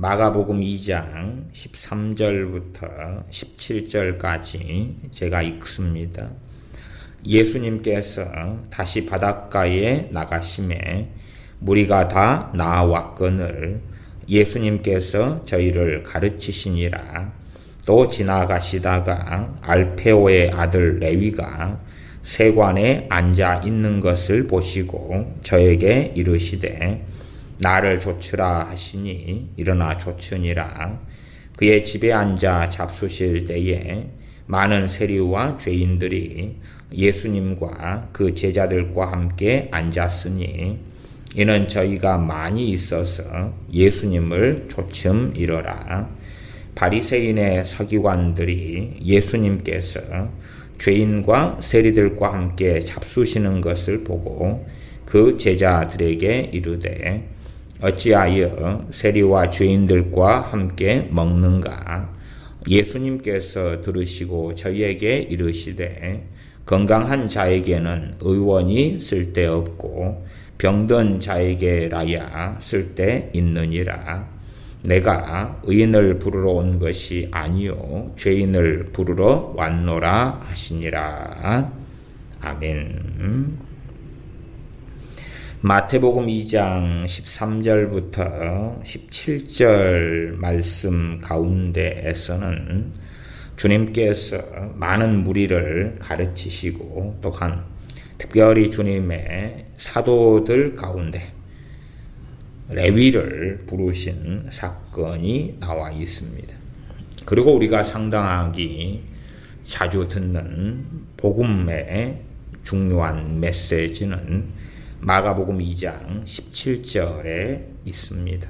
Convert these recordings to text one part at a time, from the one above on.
마가복음 2장 13절부터 17절까지 제가 읽습니다. 예수님께서 다시 바닷가에 나가심에 무리가 다 나아왔거늘 예수님께서 저희를 가르치시니라. 또 지나가시다가 알페오의 아들 레위가 세관에 앉아 있는 것을 보시고 저에게 이르시되 나를 좇으라 하시니 일어나 좇으니라. 그의 집에 앉아 잡수실 때에 많은 세리와 죄인들이 예수님과 그 제자들과 함께 앉았으니 이는 저희가 많이 있어서 예수님을 좇음이러라. 바리새인의 서기관들이 예수님께서 죄인과 세리들과 함께 잡수시는 것을 보고 그 제자들에게 이르되 어찌하여 세리와 죄인들과 함께 먹는가? 예수님께서 들으시고 저희에게 이르시되 건강한 자에게는 의원이 쓸데없고 병든 자에게라야 쓸데있느니라. 내가 의인을 부르러 온 것이 아니요 죄인을 부르러 왔노라 하시니라. 아멘. 마태복음 2장 13절부터 17절 말씀 가운데에서는 주님께서 많은 무리를 가르치시고 또한 특별히 주님의 사도들 가운데 레위를 부르신 사건이 나와 있습니다. 그리고 우리가 상당하게 자주 듣는 복음의 중요한 메시지는 마가복음 2장 17절에 있습니다.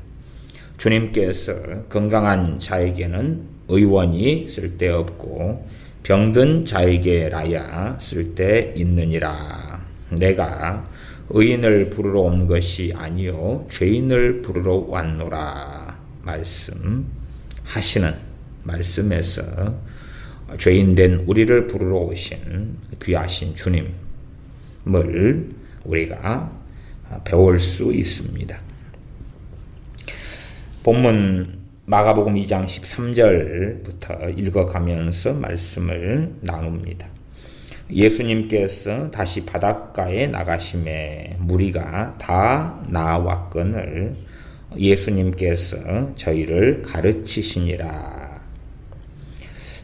주님께서 건강한 자에게는 의원이 쓸데없고 병든 자에게라야 쓸데있느니라. 내가 의인을 부르러 온 것이 아니요 죄인을 부르러 왔노라 말씀하시는 말씀에서 죄인된 우리를 부르러 오신 귀하신 주님을 우리가 배울 수 있습니다. 본문 마가복음 2장 13절부터 읽어가면서 말씀을 나눕니다. 예수님께서 다시 바닷가에 나가심에 무리가 다 나아왔거늘 예수님께서 저희를 가르치시니라.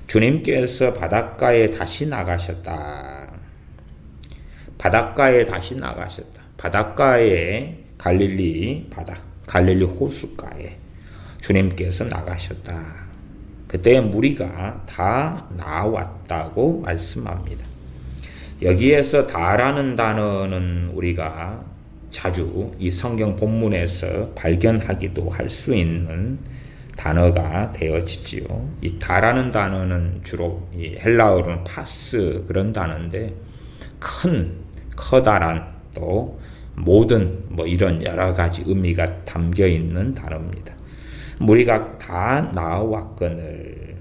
주님께서 바닷가에 다시 나가셨다. 바닷가에 다시 나가셨다. 바닷가에 갈릴리 바다, 갈릴리 호숫가에 주님께서 나가셨다. 그때 무리가 다 나왔다고 말씀합니다. 여기에서 다라는 단어는 우리가 자주 이 성경 본문에서 발견하기도 할 수 있는 단어가 되어지지요. 이 다라는 단어는 주로 이 헬라어로는 파스 그런 단어인데 커다란 또 모든 이런 여러 가지 의미가 담겨 있는 단어입니다. 무리가 다 나와왔거늘.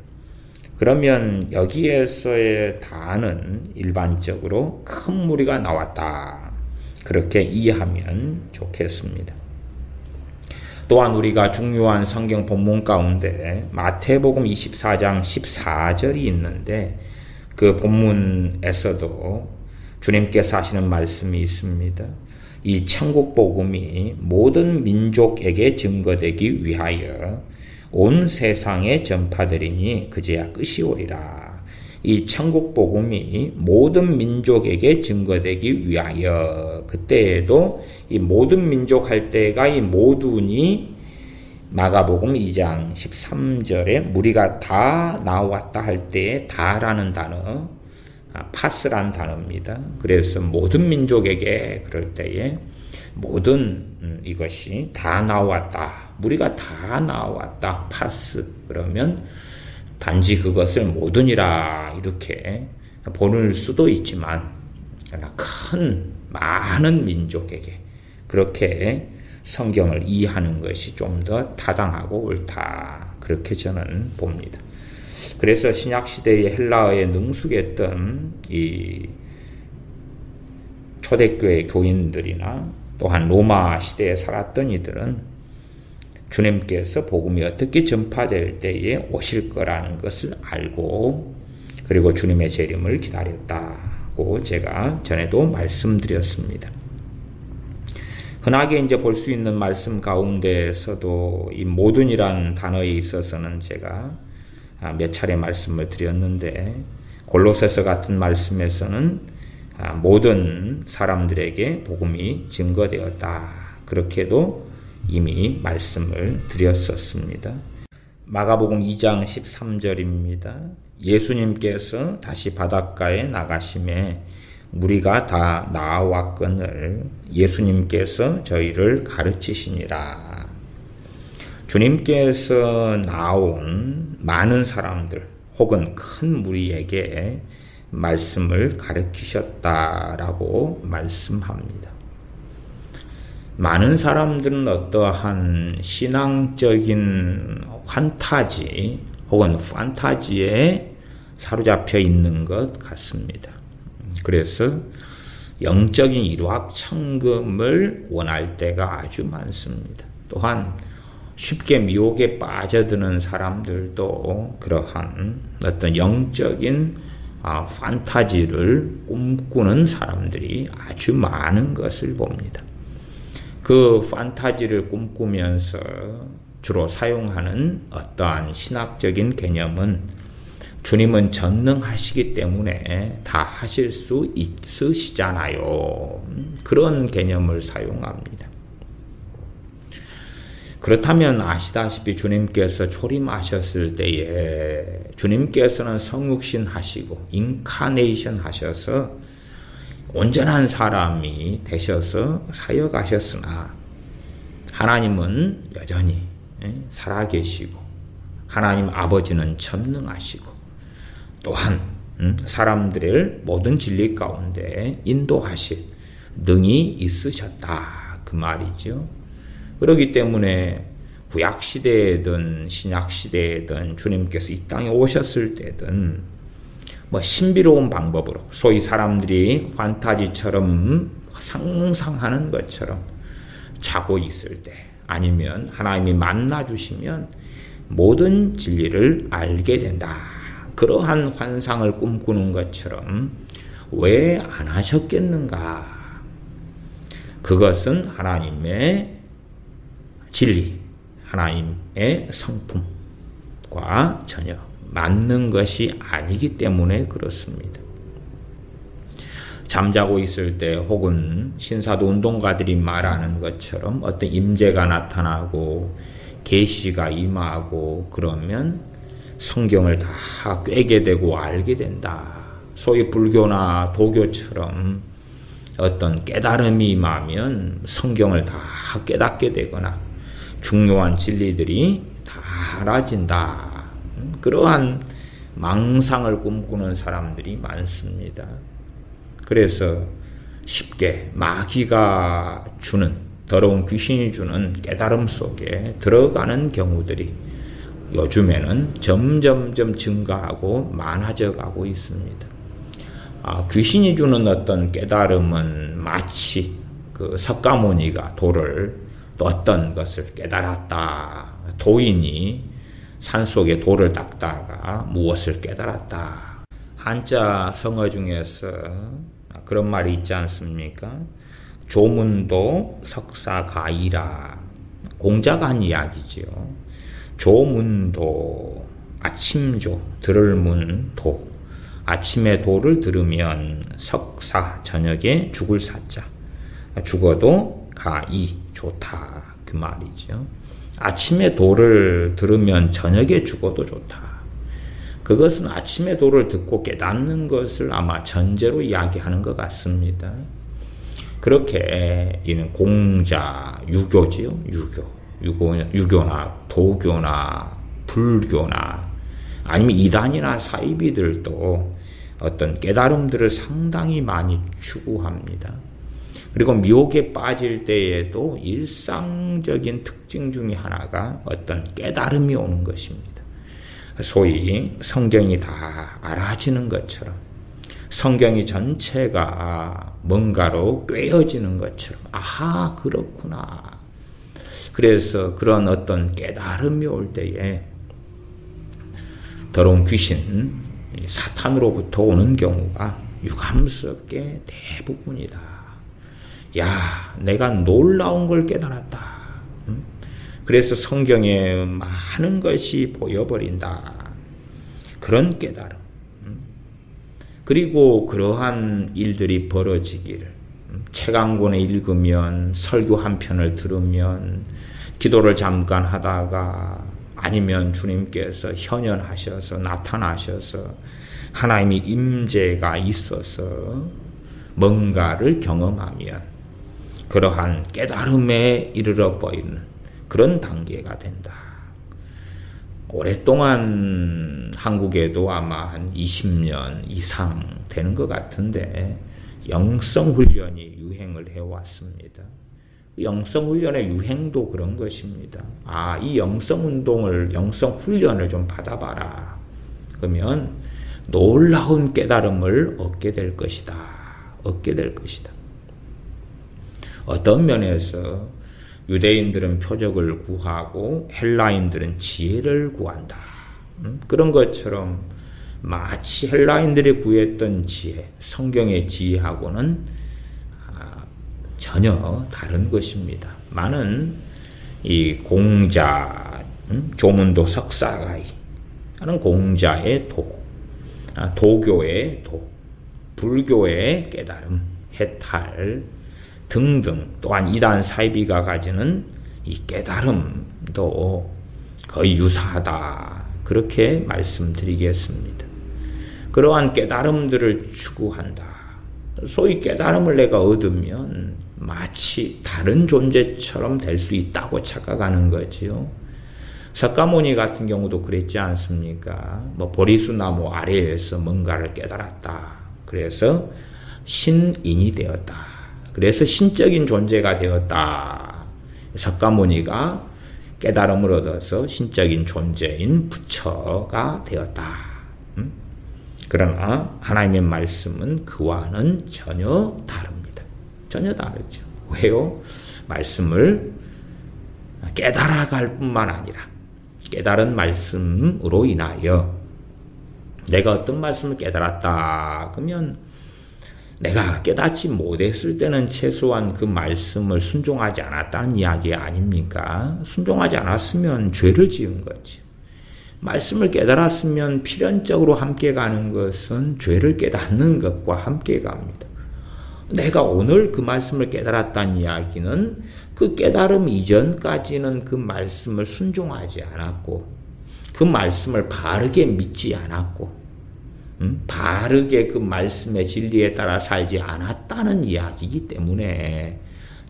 그러면 여기에서의 다는 일반적으로 큰 무리가 나왔다. 그렇게 이해하면 좋겠습니다. 또한 우리가 중요한 성경 본문 가운데 마태복음 24장 14절이 있는데 그 본문에서도 주님께서 하시는 말씀이 있습니다. 이 천국 복음이 모든 민족에게 증거되기 위하여 온 세상에 전파되리니 그제야 끝이 오리라. 이 천국 복음이 모든 민족에게 증거되기 위하여. 그때에도 이 모든 민족 할 때가 이 모두니 마가복음 2장 13절에 무리가 다 나왔다 할 때에 다라는 단어 파스란 단어입니다. 그래서 모든 민족에게 그럴 때에 모든 이것이 다 나왔다. 무리가 다 나왔다. 파스. 그러면 단지 그것을 모든이라 이렇게 보는 수도 있지만 많은 민족에게 그렇게 성경을 이해하는 것이 좀 더 타당하고 옳다. 그렇게 저는 봅니다. 그래서 신약시대의 헬라어에 능숙했던 이 초대교회 교인들이나 또한 로마 시대에 살았던 이들은 주님께서 복음이 어떻게 전파될 때에 오실 거라는 것을 알고 그리고 주님의 재림을 기다렸다고 제가 전에도 말씀드렸습니다. 흔하게 이제 볼 수 있는 말씀 가운데에서도 이 모든이라는 단어에 있어서는 제가 몇 차례 말씀을 드렸는데 골로새서 같은 말씀에서는 모든 사람들에게 복음이 증거되었다. 그렇게도 이미 말씀을 드렸었습니다. 마가복음 2장 13절입니다. 예수님께서 다시 바닷가에 나가심에 무리가 다 나아왔거늘 예수님께서 저희를 가르치시니라. 주님께서 나온 많은 사람들 혹은 큰 무리에게 말씀을 가르치셨다라고 말씀합니다. 많은 사람들은 어떠한 신앙적인 환타지 혹은 판타지에 사로잡혀 있는 것 같습니다. 그래서 영적인 일확천금을 원할 때가 아주 많습니다. 또한 쉽게 미혹에 빠져드는 사람들도 그러한 어떤 영적인 판타지를 꿈꾸는 사람들이 아주 많은 것을 봅니다. 그 판타지를 꿈꾸면서 주로 사용하는 어떠한 신학적인 개념은 주님은 전능하시기 때문에 다 하실 수 있으시잖아요. 그런 개념을 사용합니다. 그렇다면 아시다시피 주님께서 초림하셨을 때에 주님께서는 성육신 하시고 인카네이션 하셔서 온전한 사람이 되셔서 사역하셨으나 하나님은 여전히 살아계시고 하나님 아버지는 전능하시고 또한 사람들을 모든 진리 가운데 인도하실 능이 있으셨다 그 말이죠. 그렇기 때문에 구약시대에든 신약시대에든 주님께서 이 땅에 오셨을 때든 신비로운 방법으로 소위 사람들이 판타지처럼 상상하는 것처럼 자고 있을 때 아니면 하나님이 만나주시면 모든 진리를 알게 된다. 그러한 환상을 꿈꾸는 것처럼 왜 안 하셨겠는가? 그것은 하나님의 진리, 하나님의 성품과 전혀 맞는 것이 아니기 때문에 그렇습니다. 잠자고 있을 때 혹은 신사도 운동가들이 말하는 것처럼 어떤 임재가 나타나고 계시가 임하고 그러면 성경을 다 꿰게 되고 알게 된다. 소위 불교나 도교처럼 어떤 깨달음이 임하면 성경을 다 깨닫게 되거나 중요한 진리들이 다 알아진다. 그러한 망상을 꿈꾸는 사람들이 많습니다. 그래서 쉽게 마귀가 주는 더러운 귀신이 주는 깨달음 속에 들어가는 경우들이 요즘에는 점점점 증가하고 많아져 가고 있습니다. 귀신이 주는 어떤 깨달음은 마치 그 석가모니가 돌을 또 어떤 것을 깨달았다. 도인이 산속에 돌을 닦다가 무엇을 깨달았다. 한자 성어 중에서 그런 말이 있지 않습니까? 조문도 석사가이라. 공자가 한 이야기지요. 조문도 아침조 들을 문도 아침에 도를 들으면 석사 저녁에 죽을 사자 죽어도 가이 좋다 그 말이죠. 아침에 도를 들으면 저녁에 죽어도 좋다. 그것은 아침에 도를 듣고 깨닫는 것을 아마 전제로 이야기하는 것 같습니다. 그렇게 이는 공자, 유교지요. 유교나 도교나 불교나 아니면 이단이나 사이비들도 어떤 깨달음들을 상당히 많이 추구합니다. 그리고 미혹에 빠질 때에도 일상적인 특징 중에 하나가 어떤 깨달음이 오는 것입니다. 소위 성경이 다 알아지는 것처럼 성경이 전체가 뭔가로 꿰어지는 것처럼 아하 그렇구나. 그래서 그런 어떤 깨달음이 올 때에 더러운 귀신, 사탄으로부터 오는 경우가 유감스럽게 대부분이다. 야, 내가 놀라운 걸 깨달았다. 그래서 성경에 많은 것이 보여버린다. 그런 깨달음. 그리고 그러한 일들이 벌어지기를 책 한 권을 읽으면, 설교 한 편을 들으면, 기도를 잠깐 하다가, 아니면 주님께서 현현하셔서 나타나셔서 하나님의 임재가 있어서 뭔가를 경험하면 그러한 깨달음에 이르러 보이는 그런 단계가 된다. 오랫동안 한국에도 아마 한 20년 이상 되는 것 같은데 영성훈련이 유행을 해왔습니다. 영성훈련의 유행도 그런 것입니다. 아, 이 영성운동을, 영성훈련을 좀 받아봐라. 그러면 놀라운 깨달음을 얻게 될 것이다. 얻게 될 것이다. 어떤 면에서 유대인들은 표적을 구하고 헬라인들은 지혜를 구한다. 그런 것처럼 마치 헬라인들이 구했던 지혜, 성경의 지혜하고는 전혀 다른 것입니다. 많은 이 공자, 조문도 석사가이 하는 공자의 도, 도교의 도, 불교의 깨달음, 해탈 등등, 또한 이단 사이비가 가지는 이 깨달음도 거의 유사하다. 그렇게 말씀드리겠습니다. 그러한 깨달음들을 추구한다. 소위 깨달음을 내가 얻으면 마치 다른 존재처럼 될 수 있다고 착각하는 거지요. 석가모니 같은 경우도 그랬지 않습니까? 보리수나무 아래에서 뭔가를 깨달았다. 그래서 신인이 되었다. 그래서 신적인 존재가 되었다. 석가모니가 깨달음을 얻어서 신적인 존재인 부처가 되었다. 그러나 하나님의 말씀은 그와는 전혀 다릅니다. 전혀 다르죠. 왜요? 말씀을 깨달아갈 뿐만 아니라 깨달은 말씀으로 인하여 내가 어떤 말씀을 깨달았다. 그러면 내가 깨닫지 못했을 때는 최소한 그 말씀을 순종하지 않았다는 이야기 아닙니까? 순종하지 않았으면 죄를 지은 거지. 말씀을 깨달았으면 필연적으로 함께 가는 것은 죄를 깨닫는 것과 함께 갑니다. 내가 오늘 그 말씀을 깨달았다는 이야기는 그 깨달음 이전까지는 그 말씀을 순종하지 않았고 그 말씀을 바르게 믿지 않았고 바르게 그 말씀의 진리에 따라 살지 않았다는 이야기이기 때문에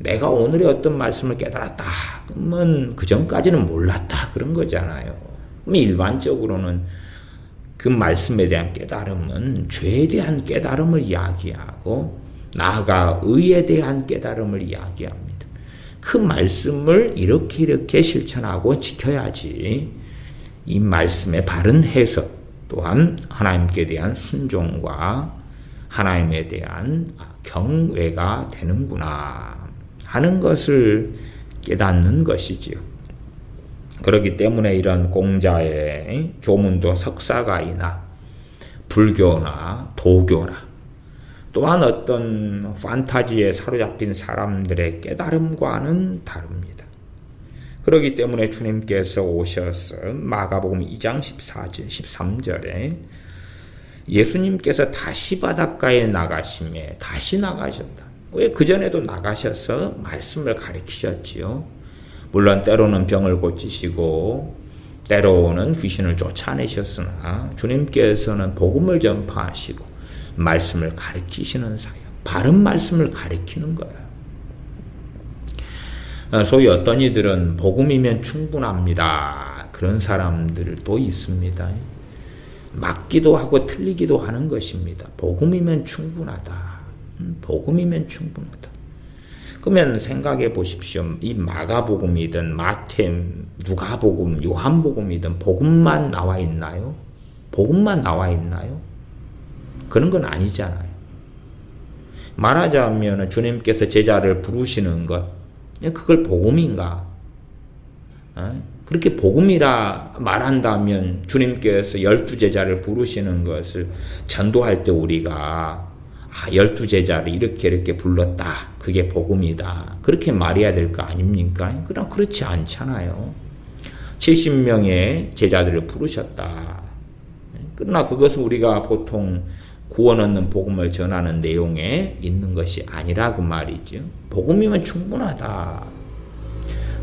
내가 오늘의 어떤 말씀을 깨달았다 그러면 그 전까지는 몰랐다 그런 거잖아요. 일반적으로는 그 말씀에 대한 깨달음은 죄에 대한 깨달음을 이야기하고 나아가 의에 대한 깨달음을 이야기합니다. 그 말씀을 이렇게 실천하고 지켜야지 이 말씀의 바른 해석 또한 하나님께 대한 순종과 하나님에 대한 경외가 되는구나 하는 것을 깨닫는 것이지요. 그렇기 때문에 이런 공자의 조문도 석사가이나 불교나 도교나 또한 어떤 판타지에 사로잡힌 사람들의 깨달음과는 다릅니다. 그렇기 때문에 주님께서 오셔서 마가복음 2장 13절에 예수님께서 다시 바닷가에 나가심에 다시 나가셨다. 왜 그전에도 나가셔서 말씀을 가르치셨지요. 물론 때로는 병을 고치시고 때로는 귀신을 쫓아내셨으나 주님께서는 복음을 전파하시고 말씀을 가르치시는 사역, 바른 말씀을 가르치는 거예요. 소위 어떤 이들은 복음이면 충분합니다. 그런 사람들도 있습니다. 맞기도 하고 틀리기도 하는 것입니다. 복음이면 충분하다. 복음이면 충분하다. 그러면 생각해 보십시오. 이 마가복음이든 마태, 누가복음, 요한복음이든 복음만 나와 있나요? 복음만 나와 있나요? 그런 건 아니잖아요. 말하자면 주님께서 제자를 부르시는 것, 그걸 복음인가? 그렇게 복음이라 말한다면 주님께서 12제자를 부르시는 것을 전도할 때 우리가 12제자를 이렇게 불렀다. 그게 복음이다. 그렇게 말해야 될 거 아닙니까? 그럼 그렇지 않잖아요. 70명의 제자들을 부르셨다. 그러나 그것은 우리가 보통 구원 얻는 복음을 전하는 내용에 있는 것이 아니라 그 말이죠. 복음이면 충분하다.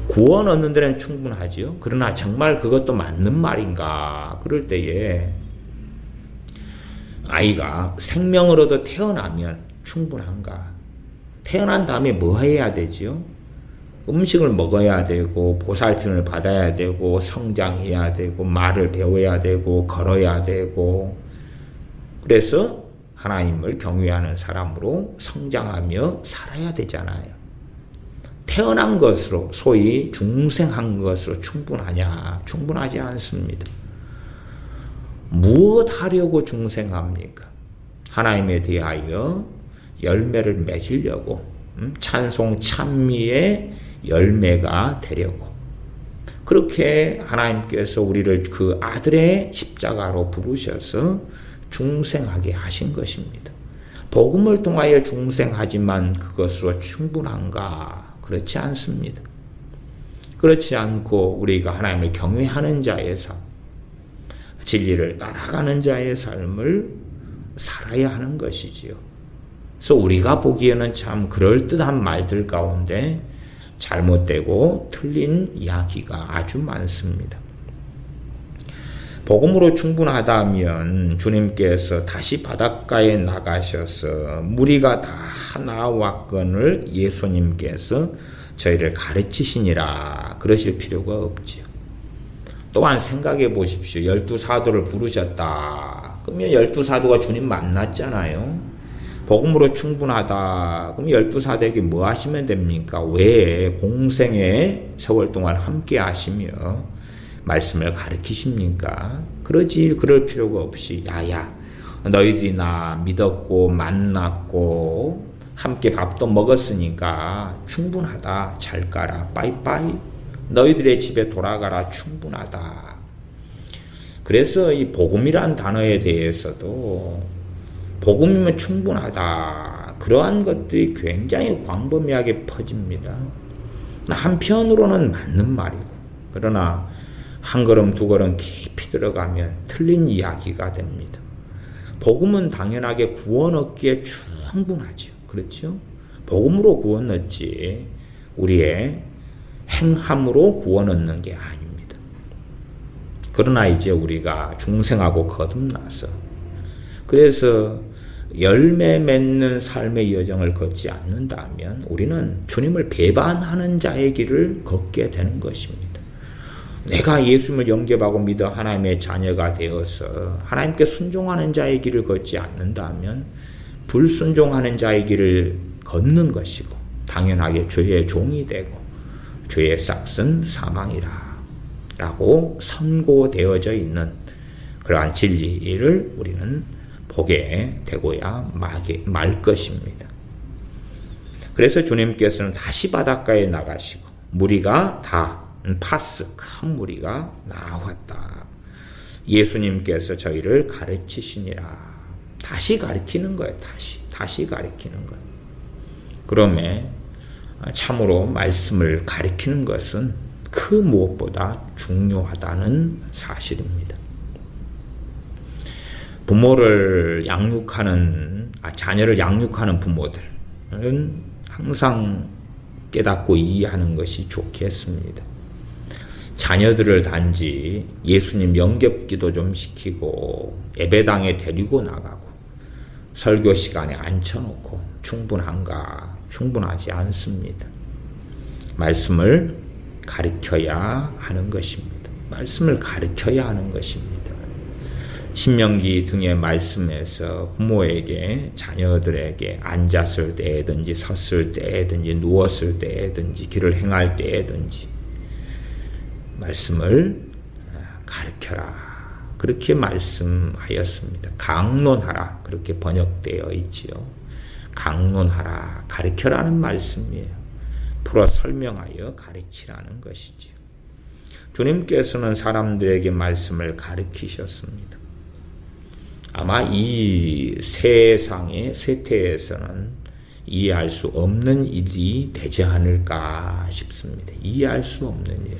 구원 얻는 데는 충분하죠. 그러나 정말 그것도 맞는 말인가? 그럴 때에 아이가 생명으로도 태어나면 충분한가? 태어난 다음에 뭐 해야 되죠? 음식을 먹어야 되고 보살핌을 받아야 되고 성장해야 되고 말을 배워야 되고 걸어야 되고 그래서 하나님을 경외하는 사람으로 성장하며 살아야 되잖아요. 태어난 것으로 소위 중생한 것으로 충분하냐? 충분하지 않습니다. 무엇 하려고 중생합니까? 하나님에 대하여 열매를 맺으려고 찬송 찬미의 열매가 되려고 그렇게 하나님께서 우리를 그 아들의 십자가로 부르셔서 중생하게 하신 것입니다. 복음을 통하여 중생하지만 그것으로 충분한가? 그렇지 않습니다. 그렇지 않고 우리가 하나님을 경외하는 자의 삶, 진리를 따라가는 자의 삶을 살아야 하는 것이지요. 그래서 우리가 보기에는 참 그럴듯한 말들 가운데 잘못되고 틀린 이야기가 아주 많습니다. 복음으로 충분하다면 주님께서 다시 바닷가에 나가셔서 무리가 다 나왔건을 예수님께서 저희를 가르치시니라 그러실 필요가 없지요. 또한 생각해 보십시오. 12사도를 부르셨다. 그러면 12사도가 주님 만났잖아요. 복음으로 충분하다. 그럼 12사도에게 뭐 하시면 됩니까? 왜 공생의 세월 동안 함께 하시며 말씀을 가르치십니까? 그럴 필요가 없이 야야 너희들이 나 믿었고 만났고 함께 밥도 먹었으니까 충분하다. 잘 가라. 빠이빠이. 너희들의 집에 돌아가라. 충분하다. 그래서 이 복음이란 단어에 대해서도 복음이면 충분하다. 그러한 것들이 굉장히 광범위하게 퍼집니다. 한편으로는 맞는 말이고 그러나 한 걸음 두 걸음 깊이 들어가면 틀린 이야기가 됩니다. 복음은 당연하게 구원 얻기에 충분하죠. 그렇죠? 복음으로 구원 얻지 우리의 행함으로 구원 얻는 게 아닙니다. 그러나 이제 우리가 중생하고 거듭나서 그래서 열매 맺는 삶의 여정을 걷지 않는다면 우리는 주님을 배반하는 자의 길을 걷게 되는 것입니다. 내가 예수님을 영접하고 믿어 하나님의 자녀가 되어서 하나님께 순종하는 자의 길을 걷지 않는다면 불순종하는 자의 길을 걷는 것이고 당연하게 죄의 종이 되고 죄의 싹은 사망이라 라고 선고되어져 있는 그러한 진리를 우리는 보게 되고야 말 것입니다. 그래서 주님께서는 다시 바닷가에 나가시고 무리가 다 파스 큰 무리가 나왔다. 예수님께서 저희를 가르치시니라. 다시 가르치는 거예요. 다시 가르치는 거예요. 그러면 참으로 말씀을 가르치는 것은 그 무엇보다 중요하다는 사실입니다. 자녀를 양육하는 부모들은 항상 깨닫고 이해하는 것이 좋겠습니다. 자녀들을 단지 예수님 영접기도 좀 시키고 예배당에 데리고 나가고 설교 시간에 앉혀놓고 충분한가? 충분하지 않습니다. 말씀을 가르쳐야 하는 것입니다. 말씀을 가르쳐야 하는 것입니다. 신명기 등의 말씀에서 부모에게 자녀들에게 앉았을 때든지 섰을 때든지 누웠을 때든지 길을 행할 때든지 말씀을 가르쳐라. 그렇게 말씀하였습니다. 강론하라. 그렇게 번역되어 있지요. 강론하라. 가르쳐라는 말씀이에요. 풀어 설명하여 가르치라는 것이지요. 주님께서는 사람들에게 말씀을 가르치셨습니다. 아마 이 세상의 세태에서는 이해할 수 없는 일이 되지 않을까 싶습니다. 이해할 수 없는 일.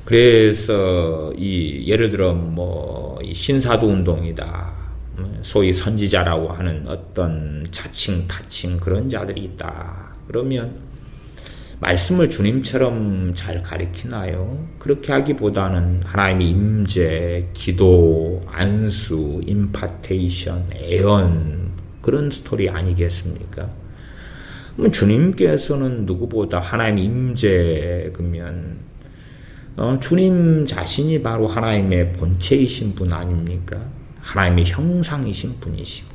그래서 예를 들어 이 신사도 운동이다. 소위 선지자라고 하는 어떤 자칭 타칭 그런 자들이 있다. 그러면 말씀을 주님처럼 잘 가르치나요? 그렇게 하기보다는 하나님의 임재, 기도, 안수, 임파테이션, 애언 그런 스토리 아니겠습니까? 그럼 주님께서는 누구보다 하나님의 임재 그러면 주님 자신이 바로 하나님의 본체이신 분 아닙니까? 하나님의 형상이신 분이시고.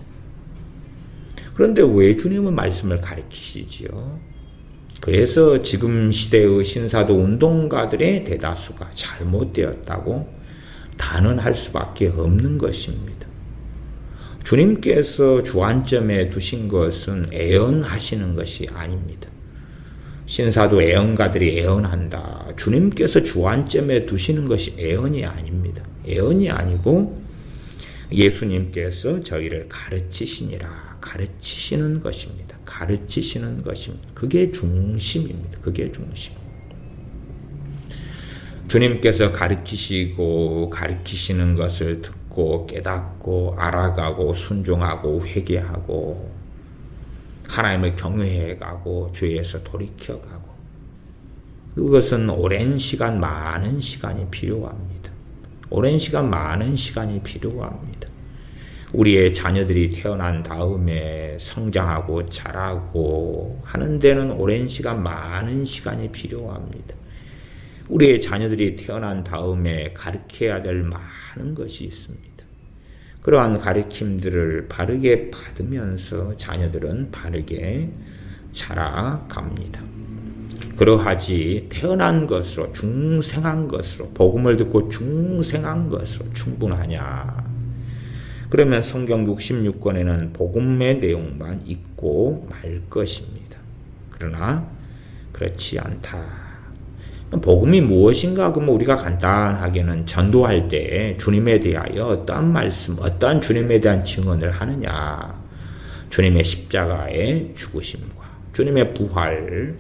그런데 왜 주님은 말씀을 가르치시지요? 그래서 지금 시대의 신사도 운동가들의 대다수가 잘못되었다고 단언할 수밖에 없는 것입니다. 주님께서 주안점에 두신 것은 애언하시는 것이 아닙니다. 신사도 애언가들이 애언한다. 주님께서 주안점에 두시는 것이 애언이 아닙니다. 애언이 아니고 예수님께서 저희를 가르치시니라. 가르치시는 것입니다. 가르치시는 것입니다. 그게 중심입니다. 그게 중심. 주님께서 가르치시고 가르치시는 것을 듣고 깨닫고 알아가고 순종하고 회개하고 하나님을 경외해가고 죄에서 돌이켜가고 그것은 오랜 시간 많은 시간이 필요합니다. 오랜 시간 많은 시간이 필요합니다. 우리의 자녀들이 태어난 다음에 성장하고 자라고 하는 데는 오랜 시간 많은 시간이 필요합니다. 우리의 자녀들이 태어난 다음에 가르쳐야 될 많은 것이 있습니다. 그러한 가르침들을 바르게 받으면서 자녀들은 바르게 자라갑니다. 그러하지 태어난 것으로 중생한 것으로 복음을 듣고 중생한 것으로 충분하냐? 그러면 성경 66권에는 복음의 내용만 있고 말 것입니다. 그러나 그렇지 않다. 복음이 무엇인가? 그러면 우리가 간단하게는 전도할 때 주님에 대하여 어떠한 말씀, 어떠한 주님에 대한 증언을 하느냐. 주님의 십자가의 죽으심과 주님의 부활을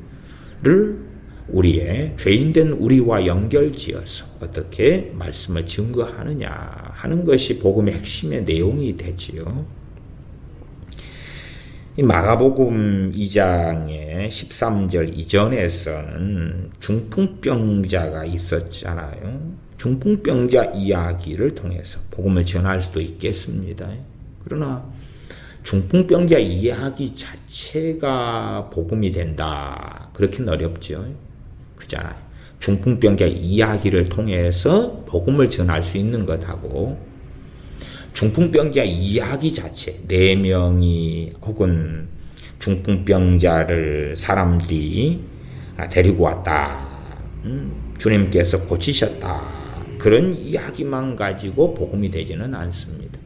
우리의 죄인된 우리와 연결지어서 어떻게 말씀을 증거하느냐 하는 것이 복음의 핵심의 내용이 되지요. 이 마가복음 2장의 13절 이전에서는 중풍병자가 있었잖아요. 중풍병자 이야기를 통해서 복음을 전할 수도 있겠습니다. 그러나 중풍병자 이야기 자체가 복음이 된다. 그렇게는 어렵죠. 그잖아요. 중풍병자 이야기를 통해서 복음을 전할 수 있는 것하고 중풍병자 이야기 자체 4명이 혹은 중풍병자를 사람들이 데리고 왔다. 주님께서 고치셨다. 그런 이야기만 가지고 복음이 되지는 않습니다.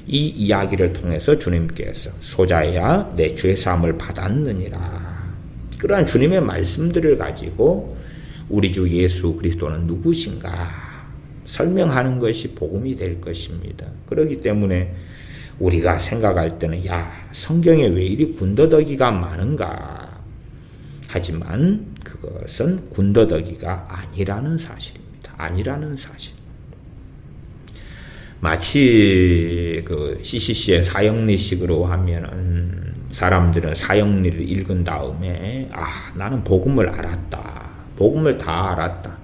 이 이야기를 통해서 주님께서 소자야 내 죄사함을 받았느니라. 그러한 주님의 말씀들을 가지고 우리 주 예수 그리스도는 누구신가 설명하는 것이 복음이 될 것입니다. 그렇기 때문에 우리가 생각할 때는 성경에 왜 이리 군더더기가 많은가 하지만 그것은 군더더기가 아니라는 사실입니다. 아니라는 사실. 마치 그 CCC의 사형리식으로 하면은 사람들은 사형리를 읽은 다음에 나는 복음을 알았다. 복음을 다 알았다.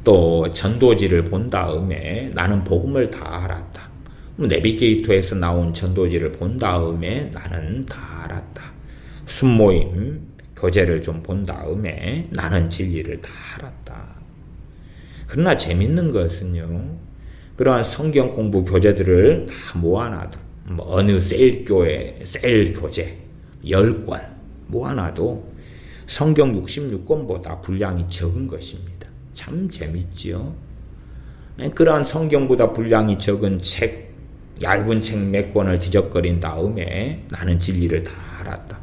또 전도지를 본 다음에 나는 복음을 다 알았다. 내비게이터에서 나온 전도지를 본 다음에 나는 다 알았다. 순모임 교재를 좀 본 다음에 나는 진리를 다 알았다. 그러나 재밌는 것은요. 그러한 성경 공부 교재들을 다 모아놔도 어느 세일교회 세일교재 10권 모아놔도 성경 66권보다 분량이 적은 것입니다. 참 재밌지요. 그러한 성경보다 분량이 적은 책, 얇은 책 몇 권을 뒤적거린 다음에 나는 진리를 다 알았다.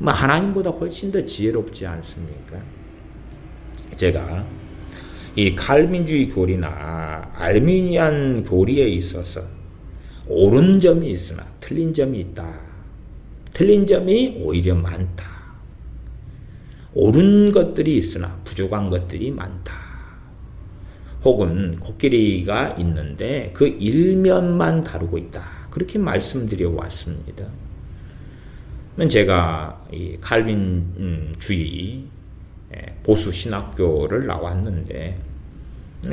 하나님보다 훨씬 더 지혜롭지 않습니까? 제가 이 칼빈주의 교리나 알미니안 교리에 있어서 옳은 점이 있으나 틀린 점이 있다. 틀린 점이 오히려 많다. 옳은 것들이 있으나 부족한 것들이 많다. 혹은 코끼리가 있는데 그 일면만 다루고 있다. 그렇게 말씀드려 왔습니다. 제가 이 칼빈주의 보수 신학교를 나왔는데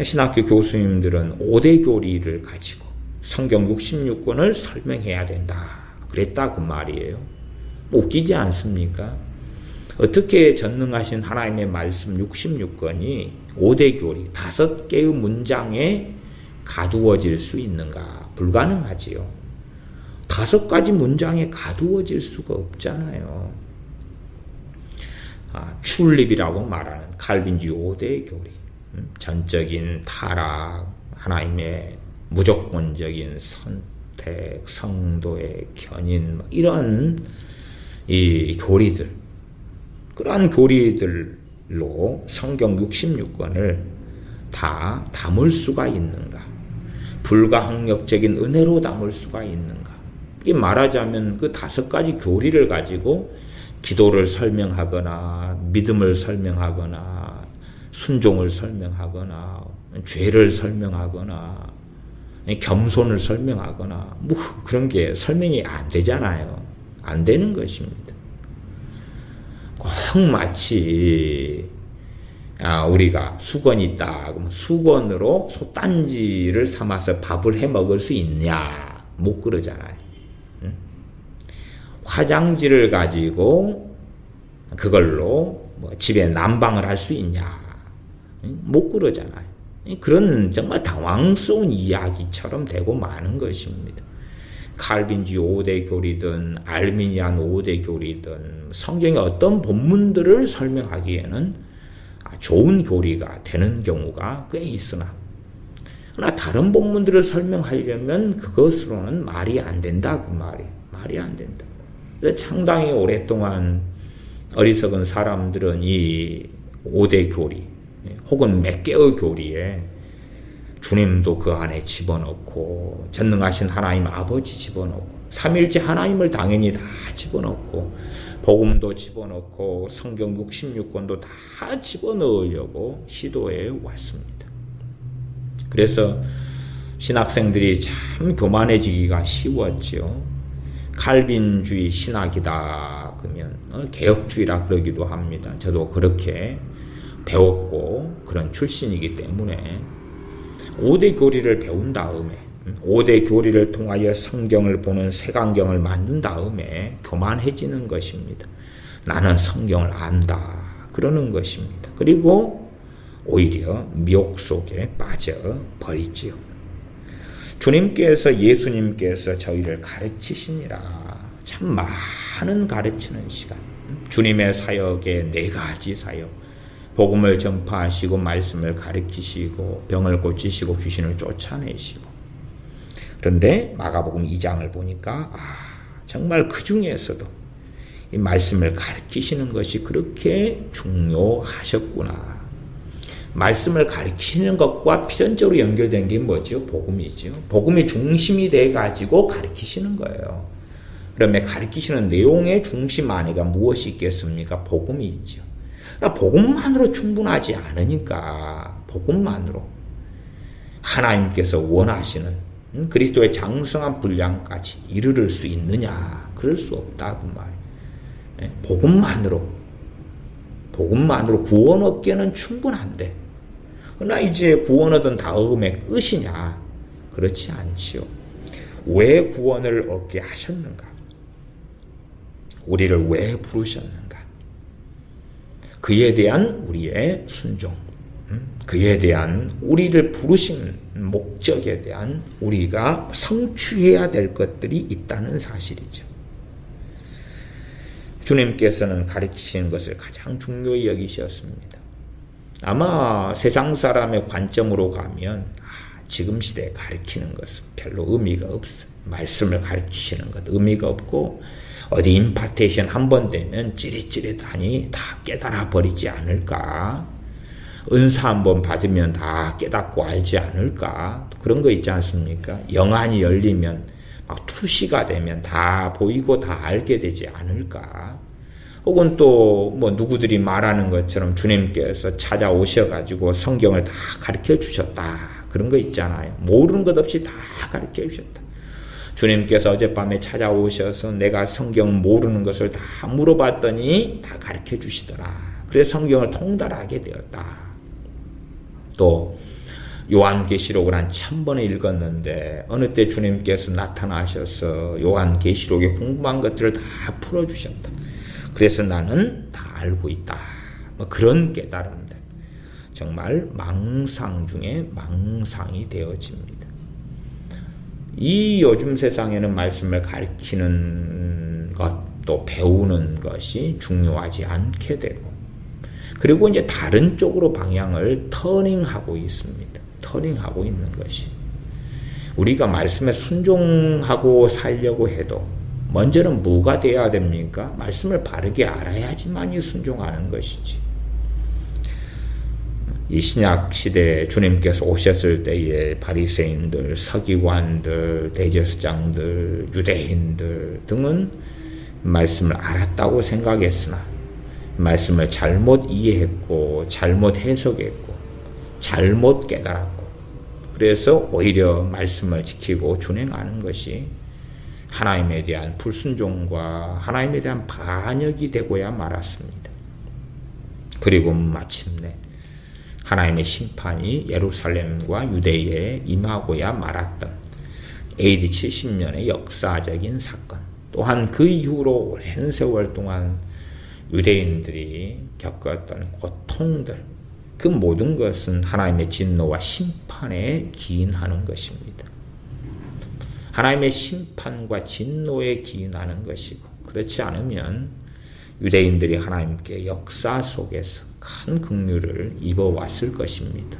신학교 교수님들은 5대 교리를 가지고 성경 66권을 설명해야 된다. 그랬다고 말이에요. 웃기지 않습니까? 어떻게 전능하신 하나님의 말씀 66권이 5대 교리 5개의 문장에 가두어질 수 있는가? 불가능하지요. 5가지 문장에 가두어질 수가 없잖아요. 튤립이라고 말하는 칼빈주의 5대 교리, 전적인 타락, 하나님의 무조건적인 선택, 성도의 견인, 이런 이 교리들, 그러한 교리들로 성경 66권을 다 담을 수가 있는가? 불가항력적인 은혜로 담을 수가 있는가? 이게 말하자면 그 5가지 교리를 가지고 기도를 설명하거나 믿음을 설명하거나 순종을 설명하거나 죄를 설명하거나 겸손을 설명하거나 뭐 그런 게 설명이 안 되잖아요. 안 되는 것입니다. 꼭 마치 우리가 수건이 있다 그러면 수건으로 솥단지를 삼아서 밥을 해 먹을 수 있냐? 못 그러잖아요. 화장지를 가지고 그걸로 집에 난방을 할 수 있냐? 못 그러잖아요. 그런 정말 당황스러운 이야기처럼 되고 마는 것입니다. 칼빈주의 5대 교리든 알미니안 5대 교리든 성경의 어떤 본문들을 설명하기에는 좋은 교리가 되는 경우가 꽤 있으나 다른 본문들을 설명하려면 그것으로는 말이 안 된다. 그 말이 안 된다. 상당히 오랫동안 어리석은 사람들은 이 5대 교리 혹은 몇 개의 교리에 주님도 그 안에 집어넣고 전능하신 하나님 아버지 집어넣고 삼일째 하나님을 당연히 다 집어넣고 복음도 집어넣고 성경 66권도 다 집어넣으려고 시도해 왔습니다. 그래서 신학생들이 참 교만해지기가 쉬웠죠. 칼빈주의 신학이다 그러면 개혁주의라 그러기도 합니다. 저도 그렇게 배웠고 그런 출신이기 때문에 5대 교리를 배운 다음에 5대 교리를 통하여 성경을 보는 색안경을 만든 다음에 교만해지는 것입니다. 나는 성경을 안다 그러는 것입니다. 그리고 오히려 미혹 속에 빠져버리지요. 예수님께서 저희를 가르치시니라. 참 많은 가르치는 시간. 주님의 사역의 4가지 사역. 복음을 전파하시고 말씀을 가르치시고 병을 고치시고 귀신을 쫓아내시고. 그런데 마가복음 2장을 보니까 정말 그 중에서도 이 말씀을 가르치시는 것이 그렇게 중요하셨구나. 말씀을 가르치는 것과 필연적으로 연결된 게 뭐죠? 복음이죠. 복음이 중심이 돼가지고 가르치시는 거예요. 그러면 가르치시는 내용의 중심 안에가 무엇이 있겠습니까? 복음이 있죠. 그러니까 복음만으로 충분하지 않으니까 복음만으로 하나님께서 원하시는 그리스도의 장성한 분량까지 이르를 수 있느냐? 그럴 수 없다고 말이에요. 복음만으로 구원 얻기에는 충분한데 그러나 이제 구원 얻은 다음에 끝이냐? 그렇지 않지요. 왜 구원을 얻게 하셨는가? 우리를 왜 부르셨는가? 그에 대한 우리의 순종, 그에 대한 우리를 부르신 목적에 대한 우리가 성취해야 될 것들이 있다는 사실이죠. 주님께서는 가르치시는 것을 가장 중요히 여기셨습니다. 아마 세상 사람의 관점으로 가면 지금 시대에 가르치는 것은 별로 의미가 없어요. 말씀을 가르치시는 것 의미가 없고 어디 임파테이션 한 번 되면 찌릿찌릿하니 다 깨달아 버리지 않을까. 은사 한번 받으면 다 깨닫고 알지 않을까? 그런 거 있지 않습니까? 영안이 열리면 막 투시가 되면 다 보이고 다 알게 되지 않을까? 혹은 또 뭐 누구들이 말하는 것처럼 주님께서 찾아오셔가지고 성경을 다 가르쳐 주셨다. 그런 거 있잖아요. 모르는 것 없이 다 가르쳐 주셨다. 주님께서 어젯밤에 찾아오셔서 내가 성경 모르는 것을 다 물어봤더니 다 가르쳐 주시더라. 그래서 성경을 통달하게 되었다. 또 요한계시록을 한 1000번을 읽었는데 어느 때 주님께서 나타나셔서 요한계시록에 궁금한 것들을 다 풀어주셨다. 그래서 나는 다 알고 있다. 뭐 그런 깨달음들. 정말 망상 중에 망상이 되어집니다. 이 요즘 세상에는 말씀을 가르치는 것, 또 배우는 것이 중요하지 않게 되고, 그리고 이제 다른 쪽으로 방향을 터닝하고 있습니다. 터닝하고 있는 것이. 우리가 말씀에 순종하고 살려고 해도 먼저는 뭐가 돼야 됩니까? 말씀을 바르게 알아야지만이 순종하는 것이지. 이 신약 시대에 주님께서 오셨을 때에 바리새인들, 서기관들, 대제사장들, 유대인들 등은 말씀을 알았다고 생각했으나 말씀을 잘못 이해했고 잘못 해석했고 잘못 깨달았고 그래서 오히려 말씀을 지키고 준행하는 것이 하나님에 대한 불순종과 하나님에 대한 반역이 되고야 말았습니다. 그리고 마침내 하나님의 심판이 예루살렘과 유대에 임하고야 말았던 AD 70년의 역사적인 사건, 또한 그 이후로 오랜 세월 동안 유대인들이 겪었던 고통들, 그 모든 것은 하나님의 진노와 심판에 기인하는 것입니다. 하나님의 심판과 진노에 기인하는 것이고, 그렇지 않으면 유대인들이 하나님께 역사 속에서 큰 긍휼을 입어왔을 것입니다.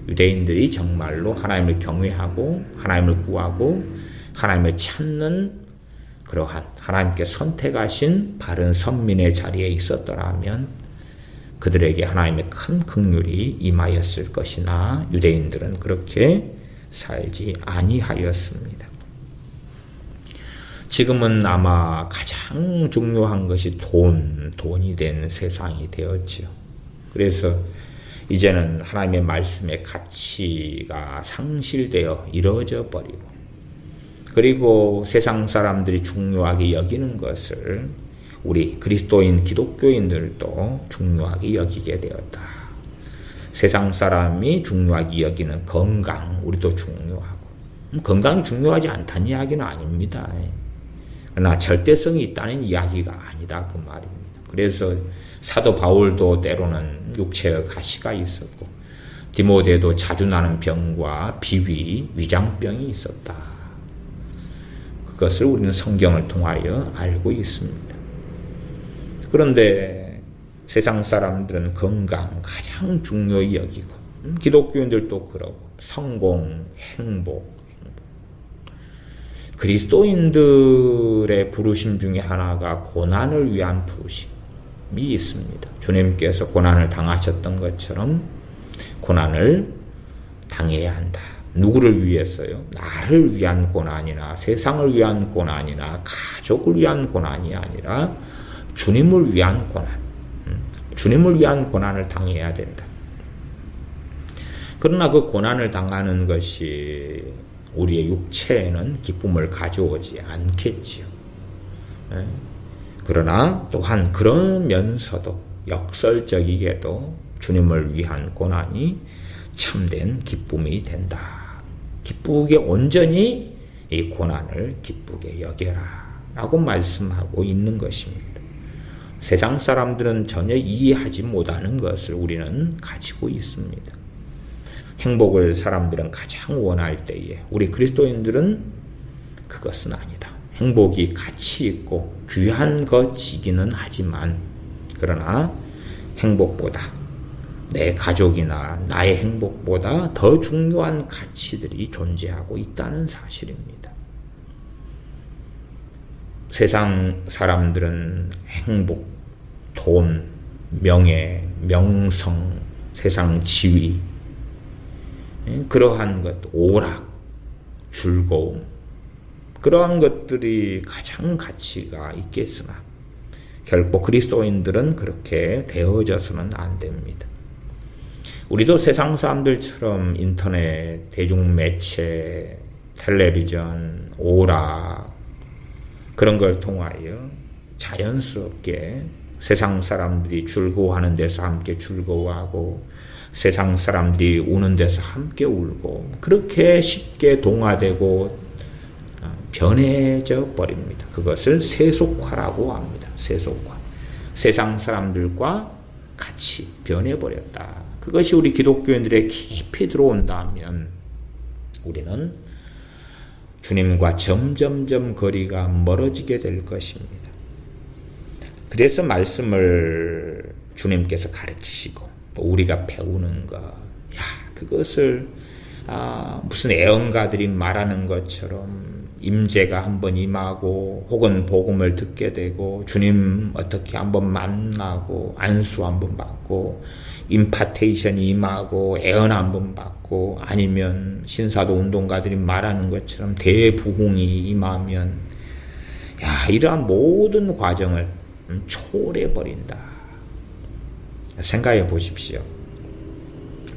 유대인들이 정말로 하나님을 경외하고 하나님을 구하고 하나님을 찾는 그러한 하나님께 선택하신 바른 선민의 자리에 있었더라면 그들에게 하나님의 큰 긍휼이 임하였을 것이나 유대인들은 그렇게 살지 아니하였습니다. 지금은 아마 가장 중요한 것이 돈이 된 세상이 되었지요. 그래서 이제는 하나님의 말씀의 가치가 상실되어 이루어져 버리고, 그리고 세상 사람들이 중요하게 여기는 것을 우리 그리스도인 기독교인들도 중요하게 여기게 되었다. 세상 사람이 중요하게 여기는 건강, 우리도 중요하고, 건강이 중요하지 않다는 이야기는 아닙니다. 그러나 절대성이 있다는 이야기가 아니다 그 말입니다. 그래서 사도 바울도 때로는 육체의 가시가 있었고 디모데도 자주 나는 병과 비위, 위장병이 있었다. 그것을 우리는 성경을 통하여 알고 있습니다. 그런데 세상 사람들은 건강 가장 중요히 여기고, 기독교인들도 그러고, 성공, 행복. 그리스도인들의 부르심 중에 하나가 고난을 위한 부르심이 있습니다. 주님께서 고난을 당하셨던 것처럼 고난을 당해야 한다. 누구를 위해서요? 나를 위한 고난이나 세상을 위한 고난이나 가족을 위한 고난이 아니라 주님을 위한 고난, 주님을 위한 고난을 당해야 된다. 그러나 그 고난을 당하는 것이 우리의 육체에는 기쁨을 가져오지 않겠지요. 그러나 또한 그러면서도 역설적이게도 주님을 위한 고난이 참된 기쁨이 된다. 기쁘게 온전히 이 고난을 기쁘게 여겨라 라고 말씀하고 있는 것입니다. 세상 사람들은 전혀 이해하지 못하는 것을 우리는 가지고 있습니다. 행복을 사람들은 가장 원할 때에 우리 그리스도인들은 그것은 아니다. 행복이 가치 있고 귀한 것이기는 하지만, 그러나 행복보다 내 가족이나 나의 행복보다 더 중요한 가치들이 존재하고 있다는 사실입니다. 세상 사람들은 행복, 돈, 명예, 명성, 세상 지위, 그러한 것, 오락, 즐거움, 그러한 것들이 가장 가치가 있겠으나 결코 그리스도인들은 그렇게 되어져서는 안 됩니다. 우리도 세상 사람들처럼 인터넷, 대중매체, 텔레비전, 오락 그런 걸 통하여 자연스럽게 세상 사람들이 즐거워하는 데서 함께 즐거워하고 세상 사람들이 우는 데서 함께 울고 그렇게 쉽게 동화되고 변해져 버립니다. 그것을 세속화라고 합니다. 세속화. 세상 사람들과 같이 변해버렸다. 그것이 우리 기독교인들의 깊이 들어온다면 우리는 주님과 점점점 거리가 멀어지게 될 것입니다. 그래서 말씀을 주님께서 가르치시고 또 우리가 배우는 것, 그것을 무슨 애언가들이 말하는 것처럼 임재가 한번 임하고 혹은 복음을 듣게 되고 주님 어떻게 한번 만나고 안수 한번 받고 임파테이션이 임하고 애언 한번 받고 아니면 신사도 운동가들이 말하는 것처럼 대부흥이 임하면 이러한 모든 과정을 초월해버린다. 생각해 보십시오.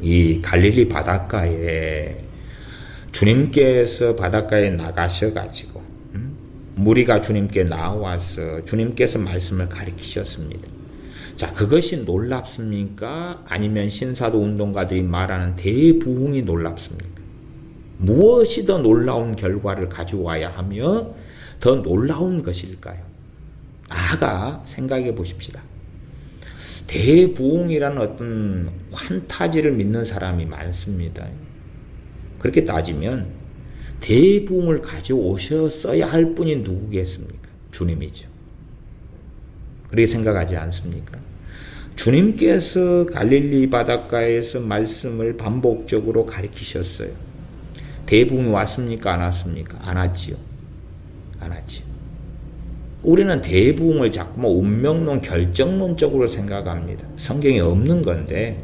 이 갈릴리 바닷가에 주님께서 바닷가에 나가셔가지고 무리가 주님께 나와서 주님께서 말씀을 가르치셨습니다. 자, 그것이 놀랍습니까? 아니면 신사도 운동가들이 말하는 대부흥이 놀랍습니까? 무엇이 더 놀라운 결과를 가져와야 하며 더 놀라운 것일까요? 나아가 생각해 보십시다. 대부흥이라는 어떤 환타지를 믿는 사람이 많습니다. 그렇게 따지면 대부흥을 가져오셨어야 할 분이 누구겠습니까? 주님이죠. 그렇게 생각하지 않습니까? 주님께서 갈릴리 바닷가에서 말씀을 반복적으로 가르치셨어요. 대부흥이 왔습니까? 안 왔습니까? 안 왔지요. 안 왔지요. 우리는 대부흥을 자꾸만 운명론, 결정론적으로 생각합니다. 성경에 없는 건데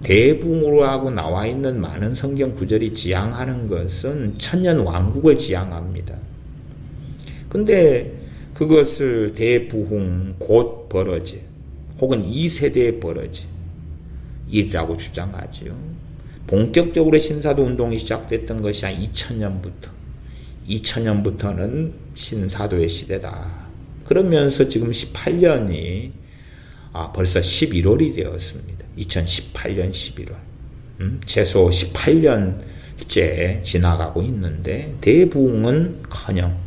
대부흥으로 하고 나와 있는 많은 성경 구절이 지향하는 것은 천년 왕국을 지향합니다. 근데 그것을 대부흥 곧 벌어지 혹은 2세대의 벌어지 이라고 주장하죠. 본격적으로 신사도 운동이 시작됐던 것이 한 2000년부터는 신사도의 시대다. 그러면서 지금 18년이 벌써 11월이 되었습니다. 2018년 11월. 최소 18년째 지나가고 있는데 대부흥은커녕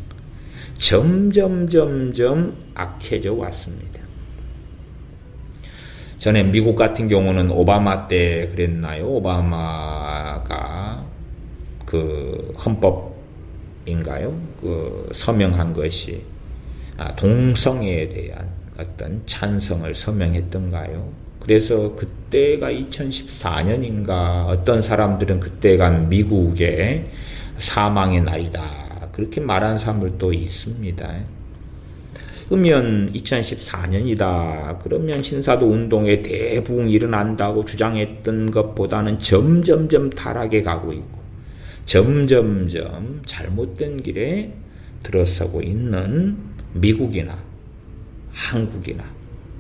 점점 악해져 왔습니다. 전에 미국 같은 경우는 오바마 때 그랬나요? 오바마가 그 헌법인가요? 그 서명한 것이 동성애에 대한 어떤 찬성을 서명했던가요? 그래서 그때가 2014년인가 어떤 사람들은 그때가 미국의 사망의 날이다. 그렇게 말한 사람들도 있습니다. 그러면 2014년이다. 그러면 신사도 운동의 대부흥이 일어난다고 주장했던 것보다는 점점점 타락해 가고 있고 점점점 잘못된 길에 들어서고 있는 미국이나 한국이나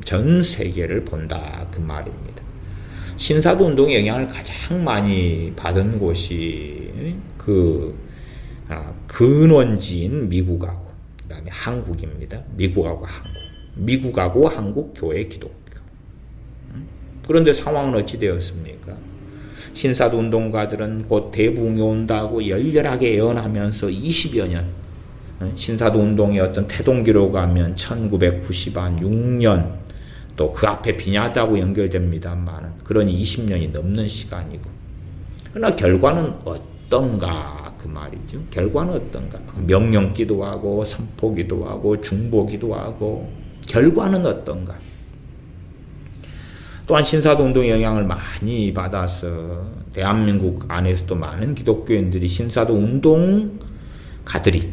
전 세계를 본다 그 말입니다. 신사도 운동의 영향을 가장 많이 받은 곳이 근원지인 미국하고 그다음에 한국입니다. 미국하고 한국 교회 기독교. 그런데 상황은 어찌 되었습니까? 신사도 운동가들은 곧 대부흥이 온다고 열렬하게 예언하면서 20여 년 신사도 운동의 어떤 태동기로 가면 1996년 또 그 앞에 빈야드하고 연결됩니다만 그러니 20년이 넘는 시간이고 그러나 결과는 어떤가 그 말이죠. 결과는 어떤가? 명령기도 하고 선포기도 하고 중보기도 하고 결과는 어떤가? 또한 신사도 운동의 영향을 많이 받아서 대한민국 안에서도 많은 기독교인들이 신사도 운동가들이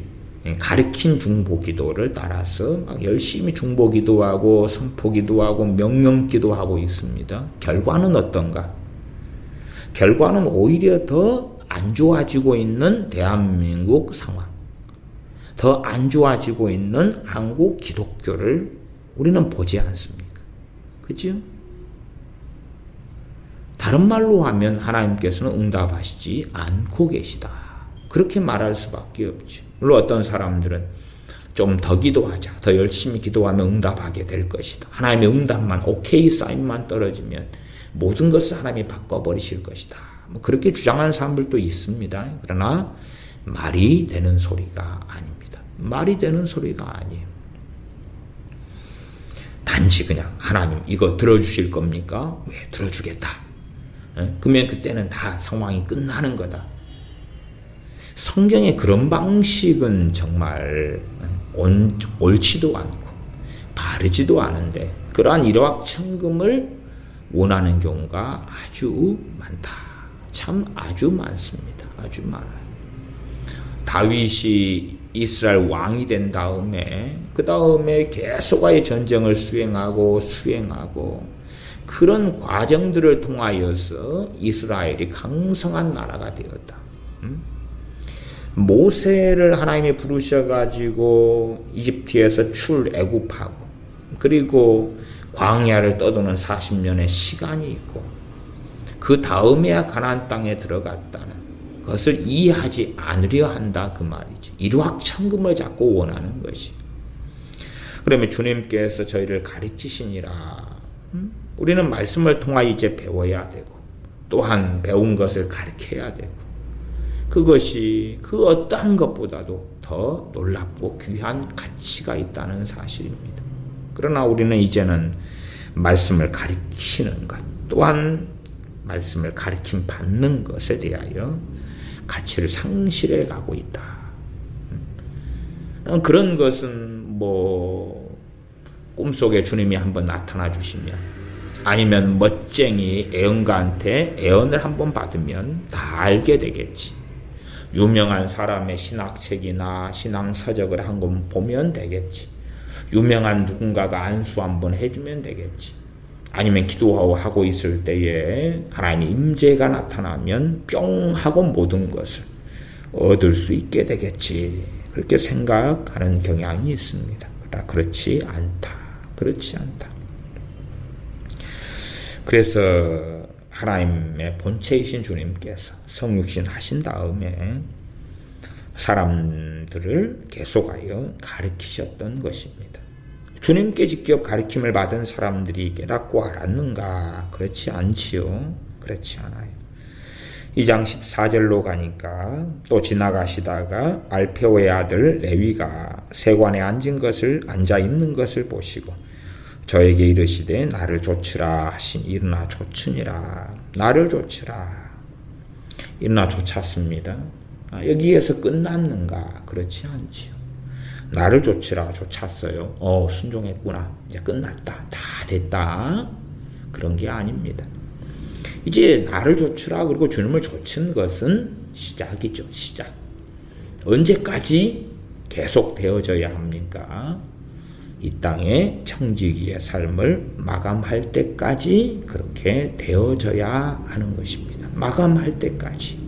가르친 중보기도를 따라서 막 열심히 중보기도하고 선포기도하고 명령기도하고 있습니다. 결과는 어떤가? 결과는 오히려 더 안 좋아지고 있는 대한민국 상황, 더 안 좋아지고 있는 한국 기독교를 우리는 보지 않습니까? 그죠? 다른 말로 하면 하나님께서는 응답하시지 않고 계시다. 그렇게 말할 수밖에 없죠. 물론 어떤 사람들은 좀 더 기도하자, 더 열심히 기도하면 응답하게 될 것이다. 하나님의 응답만, 오케이 사인만 떨어지면 모든 것을 하나님이 바꿔버리실 것이다. 뭐 그렇게 주장하는 사람들도 있습니다. 그러나 말이 되는 소리가 아닙니다. 말이 되는 소리가 아니에요. 단지 그냥 하나님 이거 들어주실 겁니까? 왜 들어주겠다. 그러면 그때는 다 상황이 끝나는 거다. 성경의 그런 방식은 정말 옳지도 않고 바르지도 않은데 그러한 일확천금을 원하는 경우가 아주 많다. 참 아주 많습니다. 아주 많아요. 다윗이 이스라엘 왕이 된 다음에 그 다음에 계속의 전쟁을 수행하고 그런 과정들을 통하여서 이스라엘이 강성한 나라가 되었다. 모세를 하나님이 부르셔가지고 이집트에서 출애굽하고 그리고 광야를 떠도는 40년의 시간이 있고 그 다음에야 가나안 땅에 들어갔다는 것을 이해하지 않으려 한다 그 말이지. 일확천금을 자꾸 원하는 것이. 그러면 주님께서 저희를 가르치시니라. 우리는 말씀을 통하여 이제 배워야 되고 또한 배운 것을 가르쳐야 되고 그것이 그 어떠한 것보다도 더 놀랍고 귀한 가치가 있다는 사실입니다. 그러나 우리는 이제는 말씀을 가르치는 것 또한 말씀을 가르침 받는 것에 대하여 가치를 상실해 가고 있다. 그런 것은 뭐 꿈속에 주님이 한번 나타나 주시면 아니면 멋쟁이 애언가한테 애언을 한번 받으면 다 알게 되겠지. 유명한 사람의 신학책이나 신앙서적을 한번 보면 되겠지. 유명한 누군가가 안수 한번 해주면 되겠지. 아니면 기도하고 있을 때에 하나님의 임재가 나타나면 뿅 하고 모든 것을 얻을 수 있게 되겠지. 그렇게 생각하는 경향이 있습니다. 그러나 그렇지 않다. 그렇지 않다. 그래서 하나님의 본체이신 주님께서 성육신 하신 다음에 사람들을 계속하여 가르치셨던 것입니다. 주님께 직접 가르침을 받은 사람들이 깨닫고 알았는가? 그렇지 않지요. 그렇지 않아요. 2장 14절로 가니까 또 지나가시다가 알페오의 아들 레위가 세관에 앉아 있는 것을 보시고 저에게 이르시되 나를 좇으라 하시니 일어나 좇으니라. 나를 좇으라. 일어나 좇았습니다. 여기에서 끝났는가? 그렇지 않지요. 나를 좇으라 좇았어요. 순종했구나. 이제 끝났다. 다 됐다. 그런 게 아닙니다. 이제 나를 좇으라 그리고 주님을 좇은 것은 시작이죠. 시작. 언제까지 계속 되어져야 합니까? 이 땅의 청지기의 삶을 마감할 때까지 그렇게 되어져야 하는 것입니다. 마감할 때까지.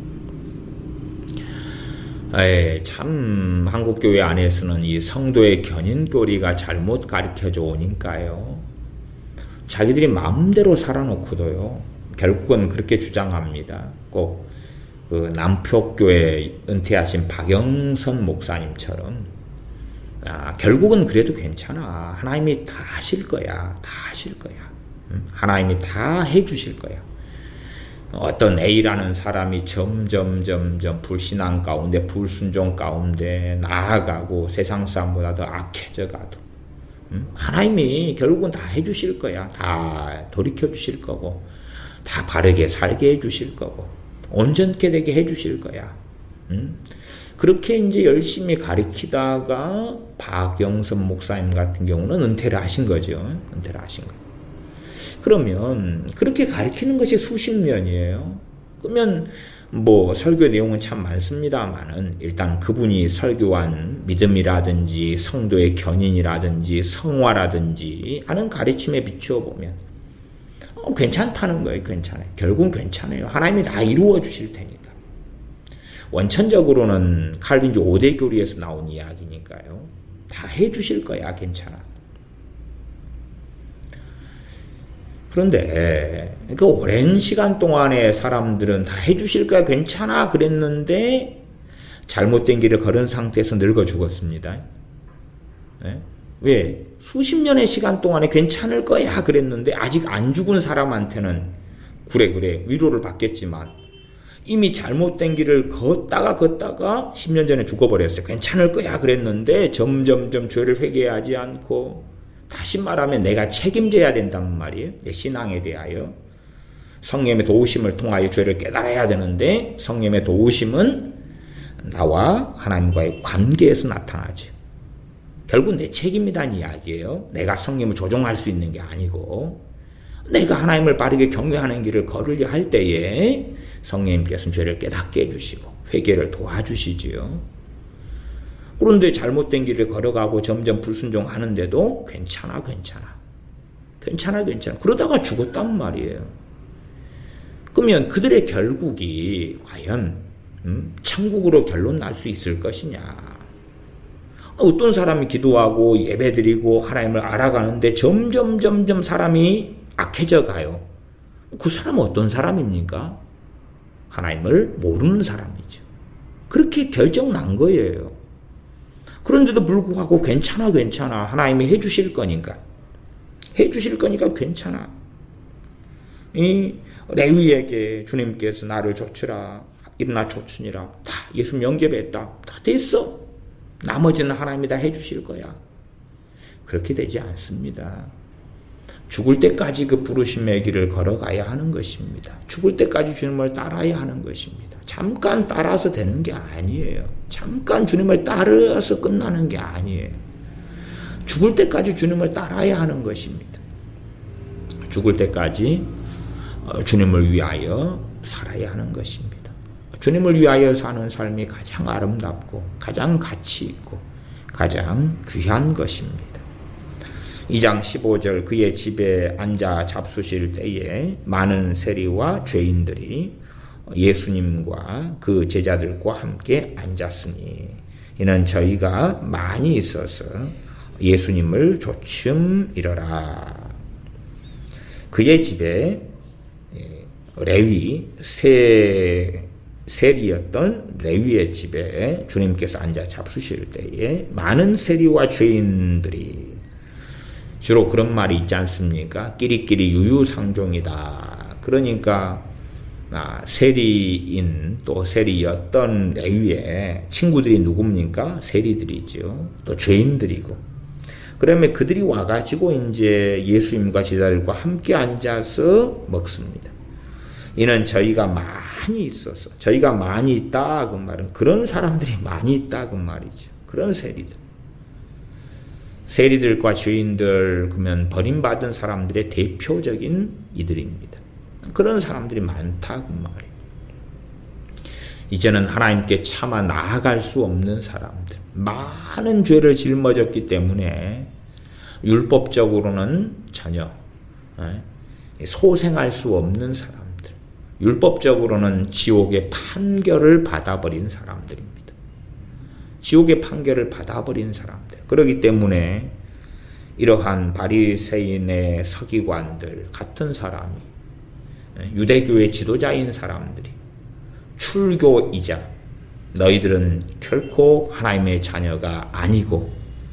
참 한국교회 안에서는 이 성도의 견인교리가 잘못 가르쳐져 오니까요. 자기들이 마음대로 살아놓고도요. 결국은 그렇게 주장합니다. 꼭 그 남표교회 은퇴하신 박영선 목사님처럼 결국은 그래도 괜찮아. 하나님이 다 하실 거야. 다 하실 거야. 하나님이 다 해주실 거야. 어떤 A라는 사람이 점점 불신앙 가운데 불순종 가운데 나아가고 세상 사람보다 더 악해져 가도 하나님이 결국은 다 해주실 거야. 다 돌이켜 주실 거고 다 바르게 살게 해주실 거고 온전케 되게 해주실 거야. 그렇게 이제 열심히 가르치다가 박영선 목사님 같은 경우는 은퇴를 하신 거죠. 은퇴를 하신 거. 그러면 그렇게 가르치는 것이 수십 년이에요. 그러면 뭐 설교 내용은 참 많습니다만은 일단 그분이 설교한 믿음이라든지 성도의 견인이라든지 성화라든지 하는 가르침에 비추어 보면 괜찮다는 거예요. 괜찮아요. 결국은 괜찮아요. 하나님이 다 이루어 주실 테니까. 원천적으로는 칼빈주 5대 교리에서 나온 이야기니까요. 다 해주실 거야. 괜찮아. 그런데 그 오랜 시간 동안에 사람들은 다 해주실 거야. 괜찮아. 그랬는데 잘못된 길을 걸은 상태에서 늙어 죽었습니다. 네? 왜? 수십 년의 시간 동안에 괜찮을 거야. 그랬는데 아직 안 죽은 사람한테는 그래 위로를 받겠지만 이미 잘못된 길을 걷다가 10년 전에 죽어버렸어요. 괜찮을 거야 그랬는데 점점 죄를 회개하지 않고 다시 말하면 내가 책임져야 된단 말이에요. 내 신앙에 대하여. 성령의 도우심을 통하여 죄를 깨달아야 되는데 성령의 도우심은 나와 하나님과의 관계에서 나타나죠. 결국 내 책임이란 이야기예요. 내가 성령을 조종할 수 있는 게 아니고 내가 하나님을 바르게 경외하는 길을 걸으려 할 때에 성령님께서는 죄를 깨닫게 해주시고 회개를 도와주시지요. 그런데 잘못된 길을 걸어가고 점점 불순종하는데도 괜찮아. 그러다가 죽었단 말이에요. 그러면 그들의 결국이 과연 천국으로 결론 날 수 있을 것이냐. 어떤 사람이 기도하고 예배드리고 하나님을 알아가는데 점점 사람이 악해져 가요. 그 사람은 어떤 사람입니까? 하나님을 모르는 사람이죠. 그렇게 결정 난 거예요. 그런데도 불구하고 괜찮아. 하나님이 해주실 거니까 괜찮아. 이 레위에게 주님께서 나를 좇으라 일어나 좇으니라 다 예수 영접했다. 다 됐어. 나머지는 하나님이 다 해주실 거야. 그렇게 되지 않습니다. 죽을 때까지 그 부르심의 길을 걸어가야 하는 것입니다. 죽을 때까지 주님을 따라야 하는 것입니다. 잠깐 따라서 되는 게 아니에요. 잠깐 주님을 따라서 끝나는 게 아니에요. 죽을 때까지 주님을 따라야 하는 것입니다. 죽을 때까지 주님을 위하여 살아야 하는 것입니다. 주님을 위하여 사는 삶이 가장 아름답고 가장 가치 있고 가장 귀한 것입니다. 2장 15절 그의 집에 앉아 잡수실 때에 많은 세리와 죄인들이 예수님과 그 제자들과 함께 앉았으니 이는 저희가 많이 있어서 예수님을 조춤이러라. 그의 집에 레위 세리였던 레위의 집에 주님께서 앉아 잡수실 때에 많은 세리와 죄인들이 주로 그런 말이 있지 않습니까? 끼리끼리 유유상종이다. 그러니까 세리인 또 세리였던 레위의 친구들이 누굽니까? 세리들이죠. 또 죄인들이고. 그러면 그들이 와가지고 이제 예수님과 제자들과 함께 앉아서 먹습니다. 이는 저희가 많이 있어서 저희가 많이 있다 그 말은 그런 사람들이 많이 있다 그 말이죠. 그런 세리들과 죄인들 그러면 버림받은 사람들의 대표적인 이들입니다. 그런 사람들이 많다 그 말이에요. 이제는 하나님께 차마 나아갈 수 없는 사람들, 많은 죄를 짊어졌기 때문에 율법적으로는 전혀 소생할 수 없는 사람들, 율법적으로는 지옥의 판결을 받아버린 사람들입니다. 지옥의 판결을 받아버린 사람들. 그렇기 때문에 이러한 바리새인의 서기관들 같은 사람이 유대교의 지도자인 사람들이 출교이자 너희들은 결코 하나님의 자녀가 아니고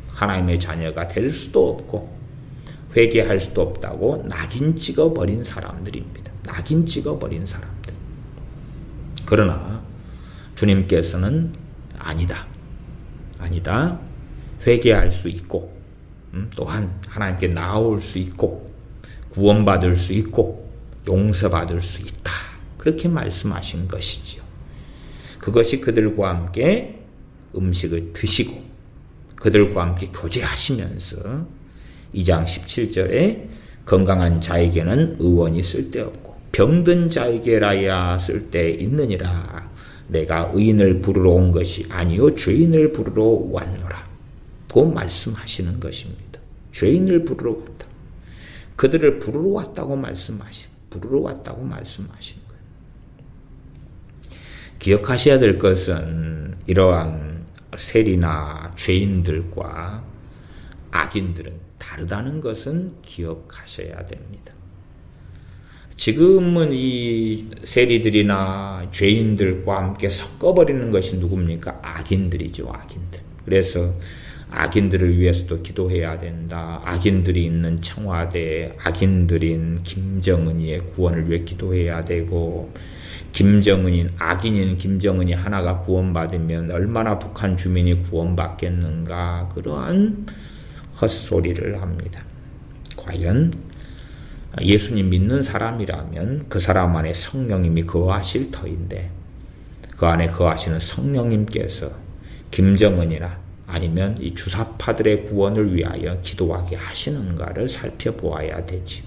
하나님의 자녀가 될 수도 없고 회개할 수도 없다고 낙인 찍어버린 사람들입니다. 낙인 찍어버린 사람들. 그러나 주님께서는 아니다. 회개할 수 있고 또한 하나님께 나아올 수 있고 구원받을 수 있고 용서받을 수 있다. 그렇게 말씀하신 것이지요. 그것이 그들과 함께 음식을 드시고 그들과 함께 교제하시면서 2장 17절에 건강한 자에게는 의원이 쓸데없고 병든 자에게라야 쓸데 있느니라. 내가 의인을 부르러 온 것이 아니요 죄인을 부르러 왔노라. 고 말씀하시는 것입니다. 죄인을 부르러 왔다. 그들을 부르러 왔다고 말씀하시는 거예요. 기억하셔야 될 것은 이러한 세리나 죄인들과 악인들은 다르다는 것은 기억하셔야 됩니다. 지금은 이 세리들이나 죄인들과 함께 섞어버리는 것이 누굽니까? 악인들이죠. 악인들. 그래서 악인들을 위해서도 기도해야 된다. 악인들이 있는 청와대, 악인들인 김정은이의 구원을 위해 기도해야 되고, 악인인 김정은이 하나가 구원받으면 얼마나 북한 주민이 구원받겠는가, 그러한 헛소리를 합니다. 과연 예수님 믿는 사람이라면 그 사람 안에 성령님이 거하실 터인데, 그 안에 거하시는 성령님께서 김정은이나 아니면 이 주사파들의 구원을 위하여 기도하게 하시는가를 살펴보아야 되지.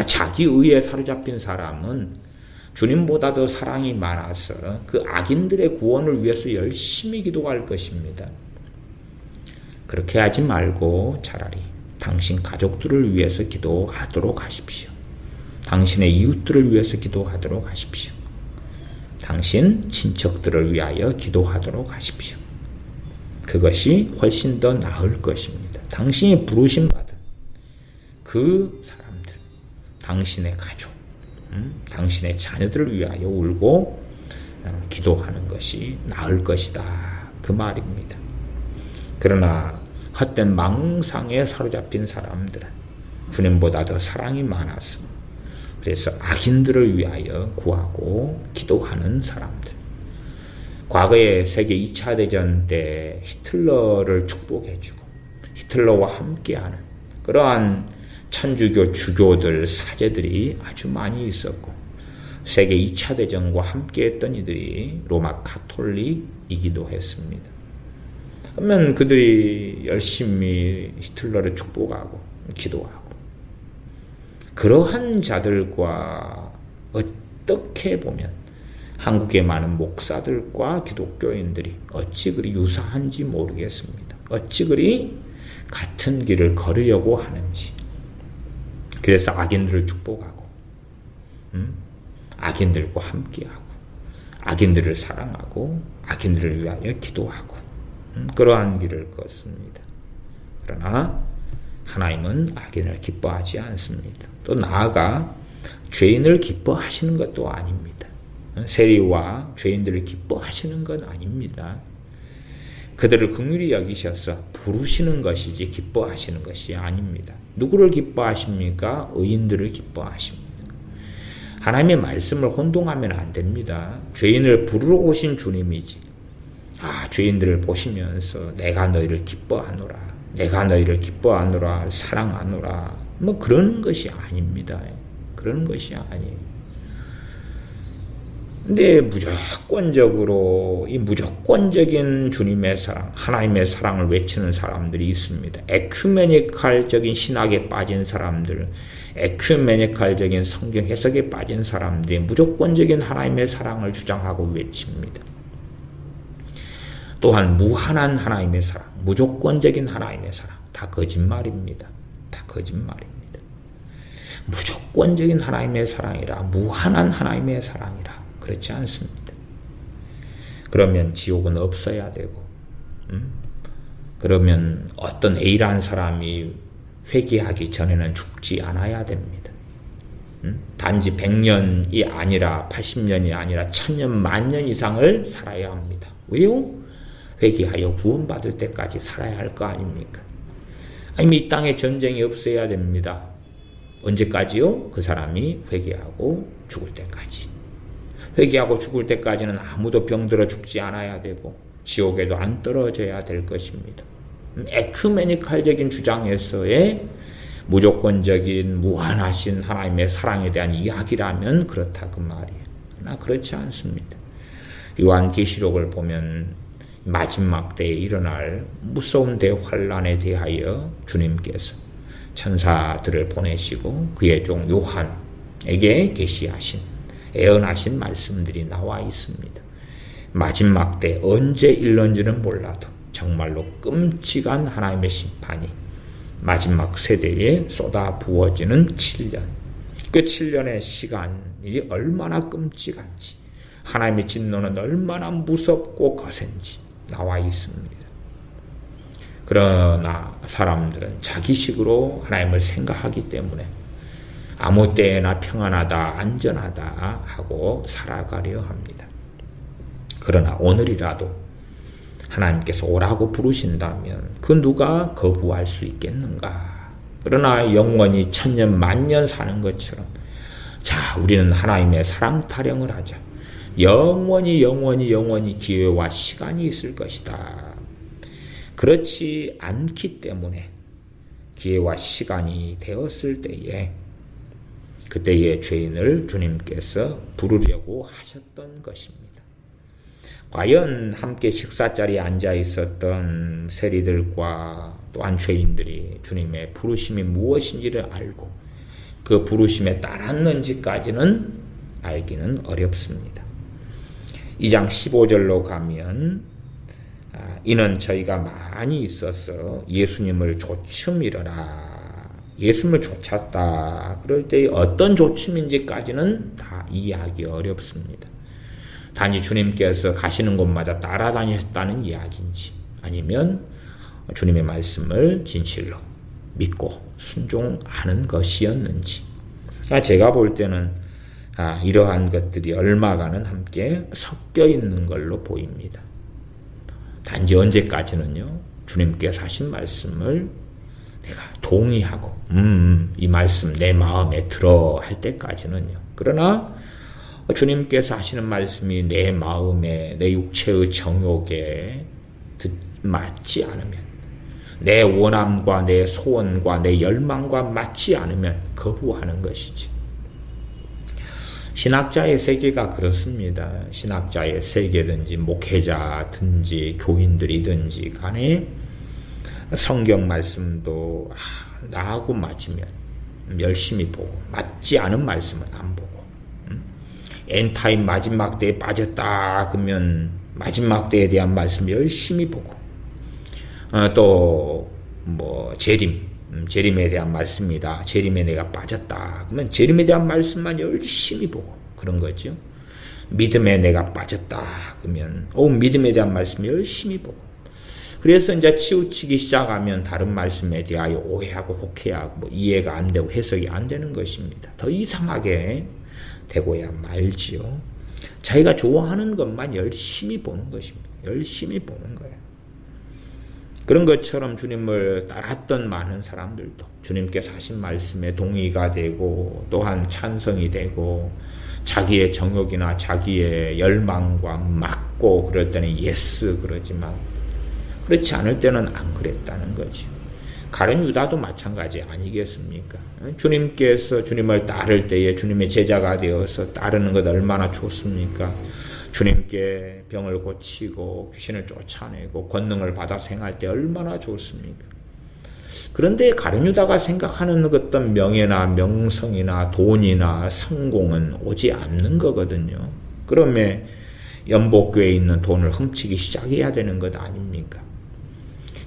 자기 의에 사로잡힌 사람은 주님보다 더 사랑이 많아서 그 악인들의 구원을 위해서 열심히 기도할 것입니다. 그렇게 하지 말고 차라리 당신 가족들을 위해서 기도하도록 하십시오. 당신의 이웃들을 위해서 기도하도록 하십시오. 당신 친척들을 위하여 기도하도록 하십시오. 그것이 훨씬 더 나을 것입니다. 당신이 부르심 받은 그 사람들, 당신의 가족, 당신의 자녀들을 위하여 울고 기도하는 것이 나을 것이다, 그 말입니다. 그러나 헛된 망상에 사로잡힌 사람들은 주님보다 더 사랑이 많아서 그래서 악인들을 위하여 구하고 기도하는 사람들. 과거에 세계 2차 대전 때 히틀러를 축복해주고 히틀러와 함께하는 그러한 천주교 주교들, 사제들이 아주 많이 있었고, 세계 2차 대전과 함께했던 이들이 로마 가톨릭이기도 했습니다. 그러면 그들이 열심히 히틀러를 축복하고 기도하고, 그러한 자들과 어떻게 보면 한국의 많은 목사들과 기독교인들이 어찌 그리 유사한지 모르겠습니다. 어찌 그리 같은 길을 걸으려고 하는지. 그래서 악인들을 축복하고, 악인들과 함께하고, 악인들을 사랑하고, 악인들을 위하여 기도하고, 그러한 길을 걷습니다. 그러나 하나님은 악인을 기뻐하지 않습니다. 또 나아가 죄인을 기뻐하시는 것도 아닙니다. 세리와 죄인들을 기뻐하시는 건 아닙니다. 그들을 긍휼히 여기셔서 부르시는 것이지 기뻐하시는 것이 아닙니다. 누구를 기뻐하십니까? 의인들을 기뻐하십니다. 하나님의 말씀을 혼동하면 안 됩니다. 죄인을 부르러 오신 주님이지. 죄인들을 보시면서 내가 너희를 기뻐하노라, 내가 너희를 기뻐하노라, 사랑하노라, 뭐 그런 것이 아닙니다. 그런 것이 아니에요. 근데 무조건적으로 이 무조건적인 주님의 사랑, 하나님의 사랑을 외치는 사람들이 있습니다. 에큐메니칼적인 신학에 빠진 사람들, 에큐메니칼적인 성경 해석에 빠진 사람들이 무조건적인 하나님의 사랑을 주장하고 외칩니다. 또한 무한한 하나님의 사랑, 무조건적인 하나님의 사랑, 다 거짓말입니다. 다 거짓말입니다. 무조건적인 하나님의 사랑이라, 무한한 하나님의 사랑이라, 그렇지 않습니다. 그러면 지옥은 없어야 되고, 그러면 어떤 A라는 사람이 회개하기 전에는 죽지 않아야 됩니다. 단지 100년이 아니라 80년이 아니라 1000년, 만년 이상을 살아야 합니다. 왜요? 회개하여 구원받을 때까지 살아야 할 거 아닙니까? 아니면 이 땅에 전쟁이 없어야 됩니다. 언제까지요? 그 사람이 회개하고 죽을 때까지. 회개하고 죽을 때까지는 아무도 병들어 죽지 않아야 되고 지옥에도 안 떨어져야 될 것입니다. 에큐메니칼적인 주장에서의 무조건적인 무한하신 하나님의 사랑에 대한 이야기라면 그렇다 그 말이에요. 그러나 그렇지 않습니다. 요한계시록을 보면 마지막 때에 일어날 무서운 대환란에 대하여 주님께서 천사들을 보내시고 그의 종 요한, 계시하신 예언하신 말씀들이 나와 있습니다. 마지막 때 언제 일는지는 몰라도 정말로 끔찍한 하나님의 심판이 마지막 세대에 쏟아 부어지는 7년. 그 7년의 시간이 얼마나 끔찍한지, 하나님의 진노는 얼마나 무섭고 거센지 나와 있습니다. 그러나 사람들은 자기식으로 하나님을 생각하기 때문에 아무 때나 평안하다, 안전하다 하고 살아가려 합니다. 그러나 오늘이라도 하나님께서 오라고 부르신다면 그 누가 거부할 수 있겠는가? 그러나 영원히 천년 만년 사는 것처럼 자, 우리는 하나님의 사랑 타령을 하자. 영원히 기회와 시간이 있을 것이다. 그렇지 않기 때문에 기회와 시간이 되었을 때에 그때의 죄인을 주님께서 부르려고 하셨던 것입니다. 과연 함께 식사자리에 앉아 있었던 세리들과 또한 죄인들이 주님의 부르심이 무엇인지를 알고 그 부르심에 따랐는지까지는 알기는 어렵습니다. 2장 15절로 가면 이는 저희가 많이 있어서 예수님을 조춤이러라. 예수님을 쫓았다. 그럴 때 어떤 조춤인지까지는 다 이해하기 어렵습니다. 단지 주님께서 가시는 곳마다 따라다니셨다는 이야기인지 아니면 주님의 말씀을 진실로 믿고 순종하는 것이었는지 제가 볼 때는 이러한 것들이 얼마간은 함께 섞여 있는 걸로 보입니다. 단지 언제까지는요, 주님께서 하신 말씀을 내가 동의하고 이 말씀 내 마음에 들어 할 때까지는요. 그러나 주님께서 하시는 말씀이 내 마음에 내 육체의 정욕에 맞지 않으면 내 원함과 내 소원과 내 열망과 맞지 않으면 거부하는 것이지. 신학자의 세계가 그렇습니다. 신학자의 세계든지 목회자든지 교인들이든지 간에 성경 말씀도 나하고 맞으면 열심히 보고 맞지 않은 말씀은 안 보고 엔타임 마지막 때에 빠졌다 그러면 마지막 때에 대한 말씀 열심히 보고 또 뭐 재림에 대한 말씀이다. 재림에 내가 빠졌다. 그러면 재림에 대한 말씀만 열심히 보고 그런 거죠. 믿음에 내가 빠졌다. 그러면 믿음에 대한 말씀 열심히 보고. 그래서 이제 치우치기 시작하면 다른 말씀에 대하여 오해하고 혹해하고 이해가 안 되고 해석이 안 되는 것입니다. 더 이상하게 되고야 말지요. 자기가 좋아하는 것만 열심히 보는 것입니다. 열심히 보는 거예요. 그런 것처럼 주님을 따랐던 많은 사람들도 주님께서 하신 말씀에 동의가 되고 또한 찬성이 되고 자기의 정욕이나 자기의 열망과 맞고 그럴 때는 예스 그러지만 그렇지 않을 때는 안 그랬다는 거죠. 가룟 유다도 마찬가지 아니겠습니까? 주님께서 주님을 따를 때에 주님의 제자가 되어서 따르는 것 얼마나 좋습니까? 주님께 병을 고치고 귀신을 쫓아내고 권능을 받아 생활할 때 얼마나 좋습니까? 그런데 가룟 유다가 생각하는 어떤 명예나 명성이나 돈이나 성공은 오지 않는 거거든요. 그러면 연복교에 있는 돈을 훔치기 시작해야 되는 것 아닙니까?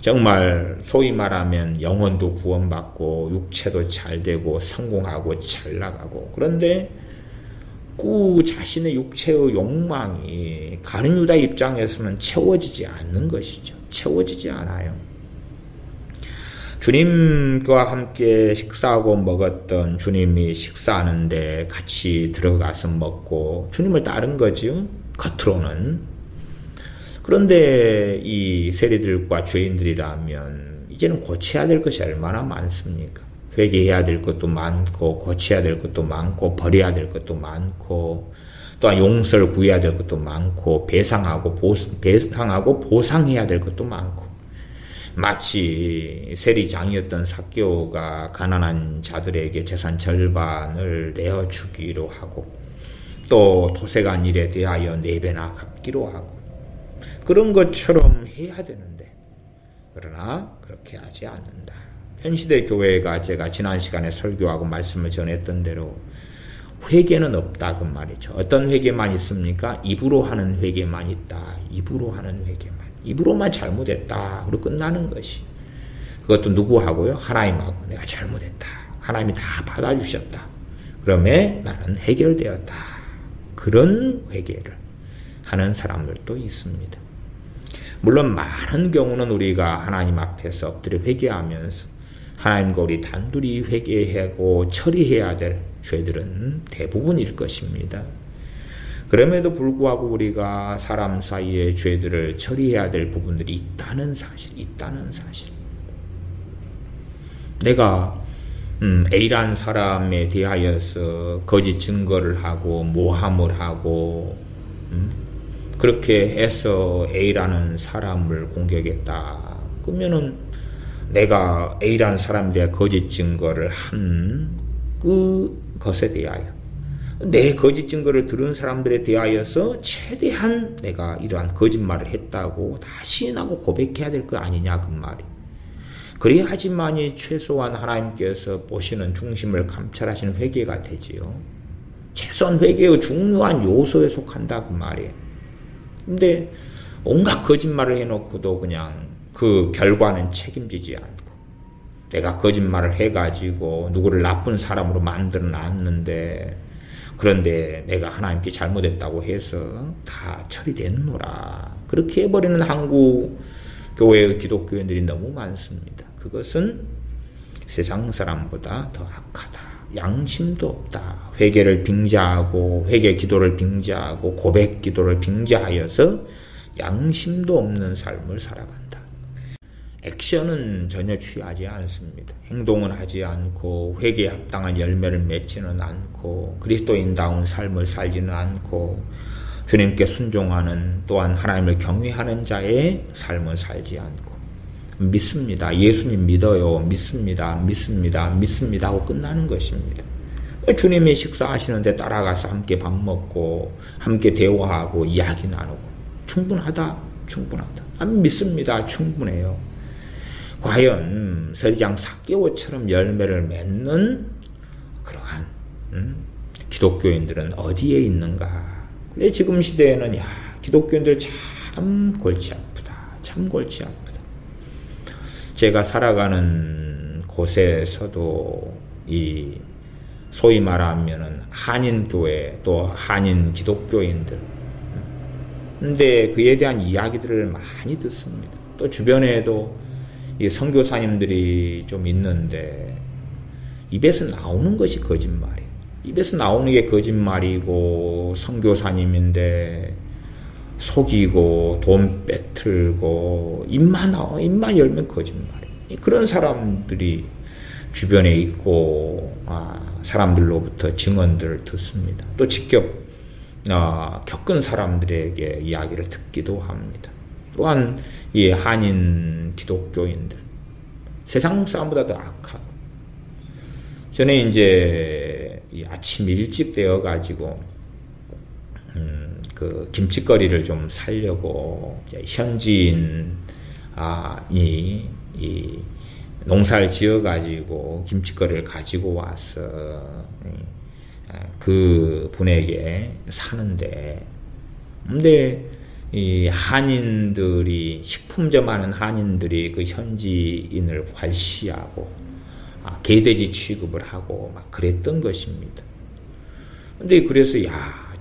정말 소위 말하면 영혼도 구원받고 육체도 잘 되고 성공하고 잘 나가고 그런데 그 자신의 육체의 욕망이 가룟 유다 입장에서는 채워지지 않는 것이죠. 채워지지 않아요. 주님과 함께 식사하고 먹었던 주님이 식사하는데 같이 들어가서 먹고 주님을 따른 거지요. 겉으로는. 그런데 이 세리들과 죄인들이라면 이제는 고쳐야 될 것이 얼마나 많습니까? 회개해야 될 것도 많고 고쳐야 될 것도 많고 버려야 될 것도 많고 또한 용서를 구해야 될 것도 많고 배상하고 보상해야 될 것도 많고 마치 세리장이었던 삭개오가 가난한 자들에게 재산 절반을 내어주기로 하고 또 도색한 일에 대하여 4배나 갚기로 하고 그런 것처럼 해야 되는데 그러나 그렇게 하지 않는다. 현시대 교회가 제가 지난 시간에 설교하고 말씀을 전했던 대로 회개는 없다 그 말이죠. 어떤 회개만 있습니까? 입으로 하는 회개만 있다. 입으로 하는 회개만. 입으로만 잘못했다. 그리고 끝나는 것이. 그것도 누구하고요? 하나님하고. 내가 잘못했다. 하나님이 다 받아주셨다. 그러면 나는 해결되었다. 그런 회개를 하는 사람들도 있습니다. 물론 많은 경우는 우리가 하나님 앞에서 엎드려 회개하면서 하나님과 우리 단둘이 회개하고 처리해야 될 죄들은 대부분일 것입니다. 그럼에도 불구하고 우리가 사람 사이의 죄들을 처리해야 될 부분들이 있다는 사실. 내가 A라는 사람에 대하여서 거짓 증거를 하고 모함을 하고 그렇게 해서 A라는 사람을 공격했다. 그러면은 내가 A라는 사람에 대해 거짓 증거를 한 그것에 대하여 내 거짓 증거를 들은 사람들에 대하여서 최대한 내가 이러한 거짓말을 했다고 다 시인하고 고백해야 될 거 아니냐 그 말이. 그래야지만이 최소한 하나님께서 보시는 중심을 감찰하시는 회개가 되지요. 최소한 회개의 중요한 요소에 속한다 그 말이에요. 근데 온갖 거짓말을 해놓고도 그냥 그 결과는 책임지지 않고 내가 거짓말을 해가지고 누구를 나쁜 사람으로 만들어 놨는데 그런데 내가 하나님께 잘못했다고 해서 다 처리됐노라. 그렇게 해버리는 한국 교회의 기독교인들이 너무 많습니다. 그것은 세상 사람보다 더 악하다. 양심도 없다. 회개를 빙자하고 회개 기도를 빙자하고 고백 기도를 빙자하여서 양심도 없는 삶을 살아간다. 액션은 전혀 취하지 않습니다. 행동은 하지 않고 회개에 합당한 열매를 맺지는 않고 그리스도인다운 삶을 살지는 않고 주님께 순종하는 또한 하나님을 경외하는 자의 삶을 살지 않고 믿습니다. 예수님 믿어요. 믿습니다. 하고 끝나는 것입니다. 주님이 식사하시는데 따라가서 함께 밥 먹고 함께 대화하고 이야기 나누고 충분하다. 믿습니다. 충분해요. 과연 설장 삭개오처럼 열매를 맺는 그러한 기독교인들은 어디에 있는가? 근데 지금 시대에는 기독교인들 참 골치 아프다. 제가 살아가는 곳에서도 이 소위 말하면은 한인교회 또 한인 기독교인들 근데 그에 대한 이야기들을 많이 듣습니다. 또 주변에도 이 선교사님들이 좀 있는데 입에서 나오는 것이 거짓말이에요. 입에서 나오는 게 거짓말이고 선교사님인데 속이고 돈 빼틀고 입만 열면 거짓말이에요. 그런 사람들이 주변에 있고 사람들로부터 증언들을 듣습니다. 또 직접 겪은 사람들에게 이야기를 듣기도 합니다. 또한 이 한인 기독교인들 세상 사람보다 더 악하고 저는 이제 이 아침 일찍 되어 가지고 그 김치거리를 좀 살려고 현지인 이 농사를 지어 가지고 김치거리를 가지고 와서 그 분에게 사는데 근데 이 한인들이 식품점 하는 한인들이 그 현지인을 괄시하고 개돼지 취급을 하고 막 그랬던 것입니다. 근데 그래서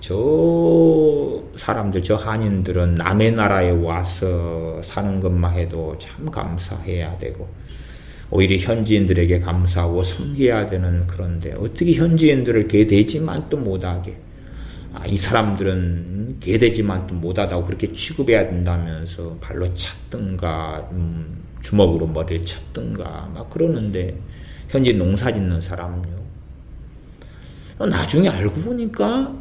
저 사람들 저 한인들은 남의 나라에 와서 사는 것만 해도 참 감사해야 되고 오히려 현지인들에게 감사하고 섬겨야 되는 그런데 어떻게 현지인들을 개돼지만 또 못하게 이 사람들은 개돼지만 또 못하다고 그렇게 취급해야 된다면서 발로 찼든가 주먹으로 머리를 쳤든가 막 그러는데 현지 농사 짓는 사람요 나중에 알고 보니까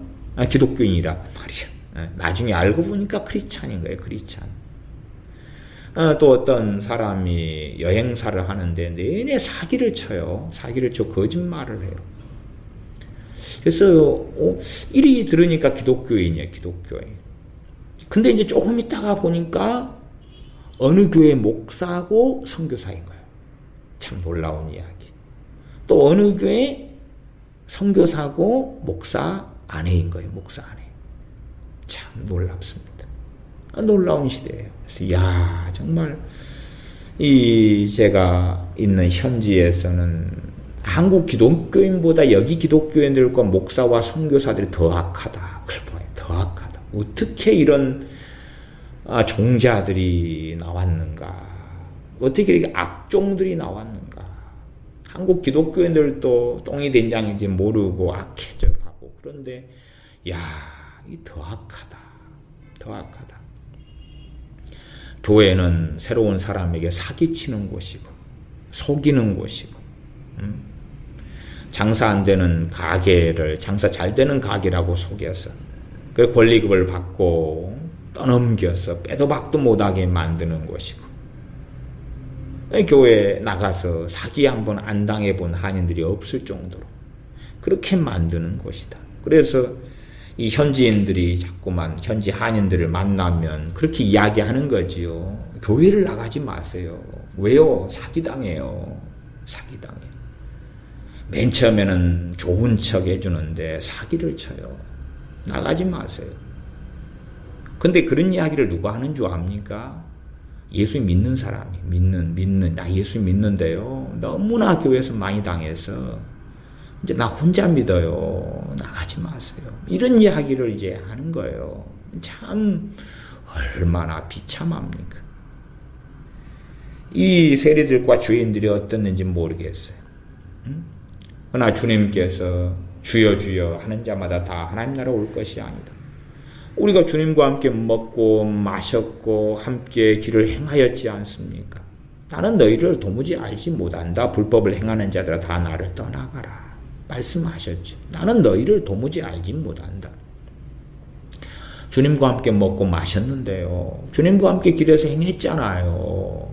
기독교인이라고 말이야. 나중에 알고 보니까 크리스찬인 거예요. 크리스찬. 또 어떤 사람이 여행사를 하는데 내내 사기를 쳐요. 거짓말을 해요. 그래서 이리 들으니까 기독교인이에요. 기독교인. 근데 이제 조금 있다가 보니까 어느 교회 목사고 선교사인 거예요. 참 놀라운 이야기. 또 어느 교회 선교사고 목사 아내인 거예요. 목사 아내. 참 놀랍습니다. 놀라운 시대예요. 그래서 야 정말 이 제가 있는 현지에서는 한국 기독교인보다 여기 기독교인들과 목사와 선교사들이 더 악하다. 그럴 거예요. 더 악하다. 어떻게 이런 종자들이 나왔는가? 어떻게 이렇게 악종들이 나왔는가? 한국 기독교인들도 똥이 된장인지 모르고 악해져 가고 그런데 야, 이 더 악하다. 더 악하다. 교회는 새로운 사람에게 사기치는 곳이고 속이는 곳이고 장사 안 되는 가게를 장사 잘 되는 가게라고 속여서 그 권리금을 받고 떠넘겨서 빼도 박도 못하게 만드는 곳이고 교회 나가서 사기 한번 안 당해본 한인들이 없을 정도로 그렇게 만드는 곳이다. 그래서 이 현지인들이 자꾸만 현지 한인들을 만나면 그렇게 이야기하는 거지요. 교회를 나가지 마세요. 왜요? 사기당해요. 사기당해요. 맨 처음에는 좋은 척 해주는데 사기를 쳐요. 나가지 마세요. 근데 그런 이야기를 누가 하는 줄 압니까? 예수 믿는 사람이 나 예수 믿는데요. 너무나 교회에서 많이 당해서 이제 나 혼자 믿어요. 나가지 마세요. 이런 이야기를 이제 하는 거예요. 참 얼마나 비참합니까? 이 세리들과 주인들이 어떻는지 모르겠어요. 그러나 주님께서 주여 주여 하는 자마다 다 하나님 나라 올 것이 아니다. 우리가 주님과 함께 먹고 마셨고 함께 길을 행하였지 않습니까? 나는 너희를 도무지 알지 못한다. 불법을 행하는 자들아 다 나를 떠나가라. 말씀하셨죠. 나는 너희를 도무지 알지 못한다. 주님과 함께 먹고 마셨는데요. 주님과 함께 길에서 행했잖아요.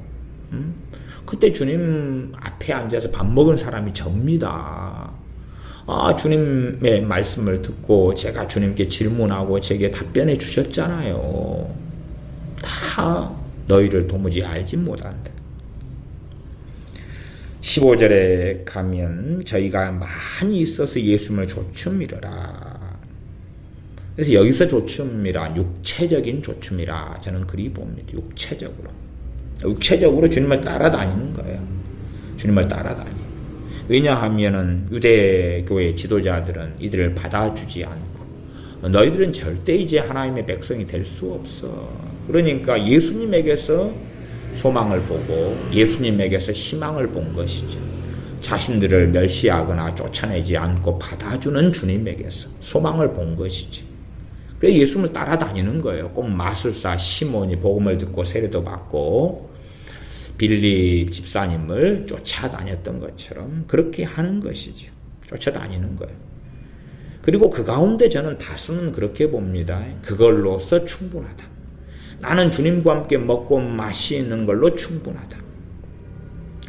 그때 주님 앞에 앉아서 밥 먹은 사람이 접니다. 주님의 말씀을 듣고 제가 주님께 질문하고 제게 답변해 주셨잖아요. 다 너희를 도무지 알지 못한다. 15절에 가면 저희가 많이 있어서 예수님을 조춤이라. 그래서 여기서 조춤이라 육체적인 조춤이라 저는 그리 봅니다. 육체적으로 주님을 따라다니는 거예요. 주님을 따라다니. 왜냐하면은 유대교회 지도자들은 이들을 받아주지 않고 너희들은 절대 이제 하나님의 백성이 될 수 없어. 그러니까 예수님에게서 소망을 보고 예수님에게서 희망을 본 것이죠. 자신들을 멸시하거나 쫓아내지 않고 받아주는 주님에게서 소망을 본 것이죠. 그래서 예수님을 따라다니는 거예요. 꼭 마술사 시몬이 복음을 듣고 세례도 받고 빌립 집사님을 쫓아다녔던 것처럼 그렇게 하는 것이죠. 쫓아다니는 거예요. 그리고 그 가운데 저는 다수는 그렇게 봅니다. 그걸로서 충분하다. 나는 주님과 함께 먹고 마시는 걸로 충분하다.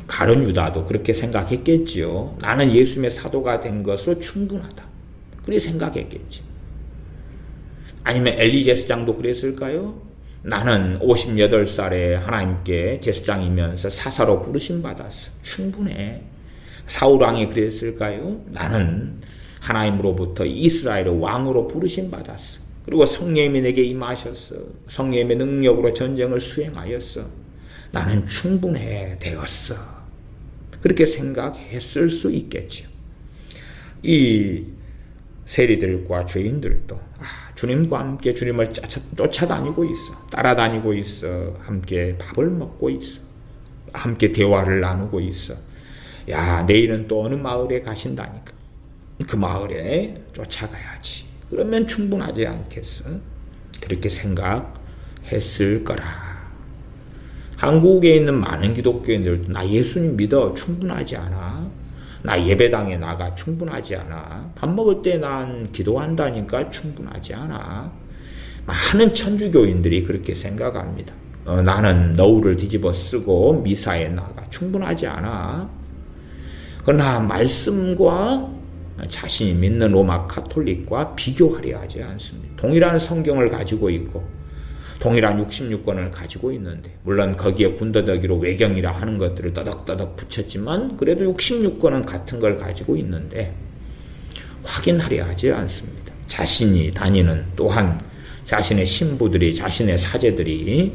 가룟 유다도 그렇게 생각했겠지요. 나는 예수님의 사도가 된 것으로 충분하다. 그렇게 생각했겠지. 아니면 엘리 제사장도 그랬을까요? 나는 58살에 하나님께 제사장이면서 사사로 부르심 받았어. 충분해. 사울왕이 그랬을까요? 나는 하나님으로부터 이스라엘의 왕으로 부르심 받았어. 그리고 성령님이 내게 임하셨어. 성령님의 능력으로 전쟁을 수행하였어. 나는 충분해 되었어. 그렇게 생각했을 수 있겠죠. 이 세리들과 죄인들도 주님과 함께 주님을 쫓아다니고 있어. 따라다니고 있어. 함께 밥을 먹고 있어. 함께 대화를 나누고 있어. 야, 내일은 또 어느 마을에 가신다니까. 그 마을에 쫓아가야지. 그러면 충분하지 않겠어? 그렇게 생각했을 거라. 한국에 있는 많은 기독교인들도 나 예수님 믿어. 충분하지 않아. 나 예배당에 나가. 충분하지 않아. 밥 먹을 때 난 기도한다니까 충분하지 않아. 많은 천주교인들이 그렇게 생각합니다. 나는 너울을 뒤집어 쓰고 미사에 나가. 충분하지 않아. 그러나 말씀과 자신이 믿는 로마 카톨릭과 비교하려 하지 않습니다. 동일한 성경을 가지고 있고 동일한 66권을 가지고 있는데 물론 거기에 군더더기로 외경이라 하는 것들을 떠덕떠덕 붙였지만 그래도 66권은 같은 걸 가지고 있는데 확인하려 하지 않습니다. 자신이 다니는 또한 자신의 신부들이 자신의 사제들이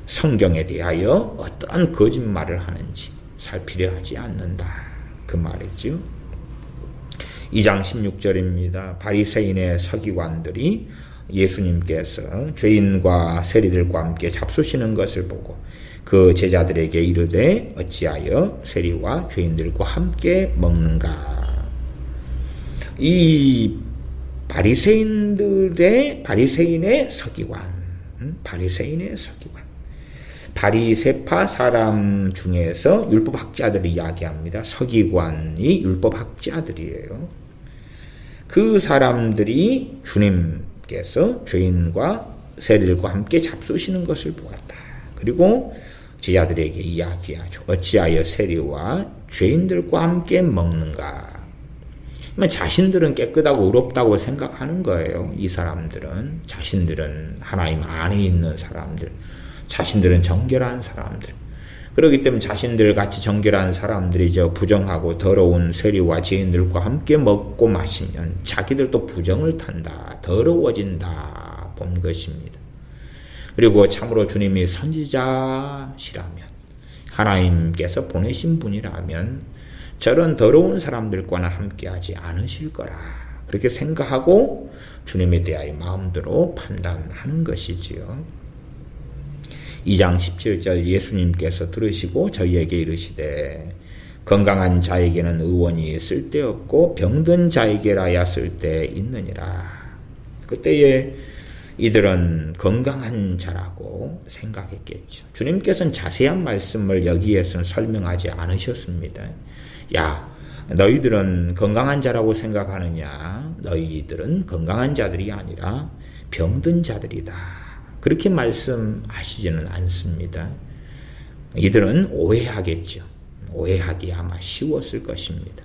성경에 대하여 어떠한 거짓말을 하는지 살피려 하지 않는다. 그 말이죠. 2장 16절입니다. 바리새인의 서기관들이 예수님께서 죄인과 세리들과 함께 잡수시는 것을 보고 그 제자들에게 이르되 어찌하여 세리와 죄인들과 함께 먹는가. 이 바리새인의 서기관, 바리새파 사람 중에서 율법학자들을 이야기합니다. 서기관이 율법학자들이에요. 그 사람들이 주님께서 죄인과 세리들과 함께 잡수시는 것을 보았다. 그리고 제자들에게 이야기하죠. 어찌하여 세리와 죄인들과 함께 먹는가. 자신들은 깨끗하고 의롭다고 생각하는 거예요. 이 사람들은. 자신들은 하나님 안에 있는 사람들. 자신들은 정결한 사람들. 그렇기 때문에 자신들 같이 정결한 사람들이 부정하고 더러운 세리와 죄인들과 함께 먹고 마시면 자기들도 부정을 탄다. 더러워진다. 본 것입니다. 그리고 참으로 주님이 선지자시라면, 하나님께서 보내신 분이라면 저런 더러운 사람들과는 함께하지 않으실 거라. 그렇게 생각하고 주님에 대하여 마음대로 판단하는 것이지요. 2장 17절 예수님께서 들으시고 저희에게 이르시되 건강한 자에게는 의원이 쓸데없고 병든 자에게라야 쓸데있느니라. 그때에 이들은 건강한 자라고 생각했겠죠. 주님께서는 자세한 말씀을 여기에서는 설명하지 않으셨습니다. 야, 너희들은 건강한 자라고 생각하느냐? 너희들은 건강한 자들이 아니라 병든 자들이다. 그렇게 말씀하시지는 않습니다. 이들은 오해하겠죠. 오해하기 아마 쉬웠을 것입니다.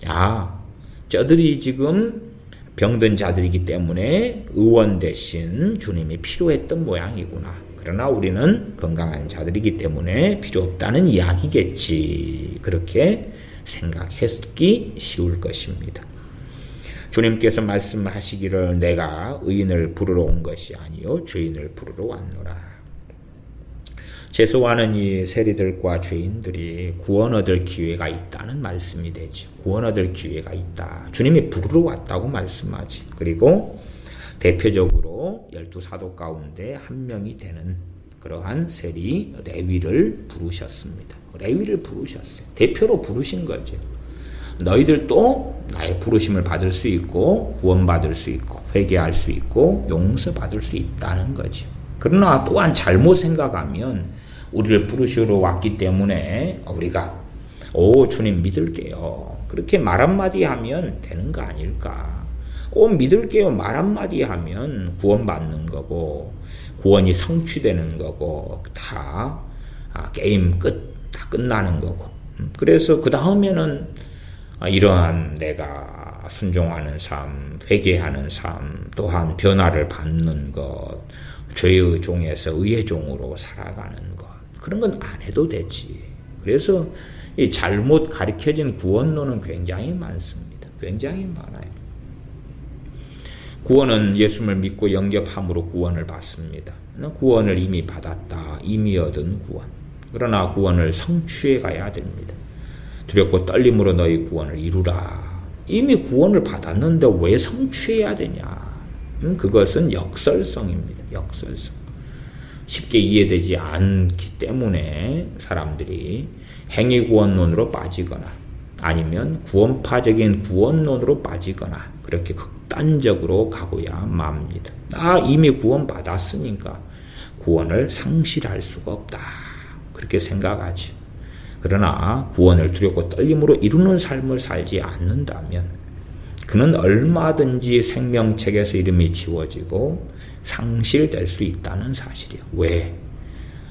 야, 저들이 지금 병든 자들이기 때문에 의원 대신 주님이 필요했던 모양이구나. 그러나 우리는 건강한 자들이기 때문에 필요 없다는 이야기겠지. 그렇게 생각했기 쉬울 것입니다. 주님께서 말씀하시기를 내가 의인을 부르러 온 것이 아니요 죄인을 부르러 왔노라. 재소하는 이 세리들과 죄인들이 구원 얻을 기회가 있다는 말씀이 되죠. 구원 얻을 기회가 있다. 주님이 부르러 왔다고 말씀하지. 그리고 대표적으로 12사도 가운데 한 명이 되는 그러한 세리 레위를 부르셨습니다. 레위를 부르셨어요. 대표로 부르신 거죠. 너희들도 나의 부르심을 받을 수 있고 구원받을 수 있고 회개할 수 있고 용서받을 수 있다는 거죠. 그러나 또한 잘못 생각하면 우리를 부르시러 왔기 때문에 우리가 주님 믿을게요. 그렇게 말 한마디 하면 되는 거 아닐까. 믿을게요. 말 한마디 하면 구원받는 거고 구원이 성취되는 거고 다 게임 다 끝나는 거고. 그래서 그 다음에는 이러한 내가 순종하는 삶, 회개하는 삶, 또한 변화를 받는 것, 죄의 종에서 의의 종으로 살아가는 것, 그런 건 안 해도 되지. 그래서 이 잘못 가르쳐진 구원론은 굉장히 많습니다. 굉장히 많아요. 구원은 예수를 믿고 영접함으로 구원을 받습니다. 구원을 이미 받았다. 이미 얻은 구원. 그러나 구원을 성취해 가야 됩니다. 두렵고 떨림으로 너희 구원을 이루라. 이미 구원을 받았는데 왜 성취해야 되냐? 그것은 역설성입니다. 역설성. 쉽게 이해되지 않기 때문에 사람들이 행위구원론으로 빠지거나 아니면 구원파적인 구원론으로 빠지거나 그렇게 극단적으로 가고야 맙니다. 이미 구원받았으니까 구원을 상실할 수가 없다. 그렇게 생각하죠. 그러나 구원을 두렵고 떨림으로 이루는 삶을 살지 않는다면 그는 얼마든지 생명책에서 이름이 지워지고 상실될 수 있다는 사실이에요. 왜?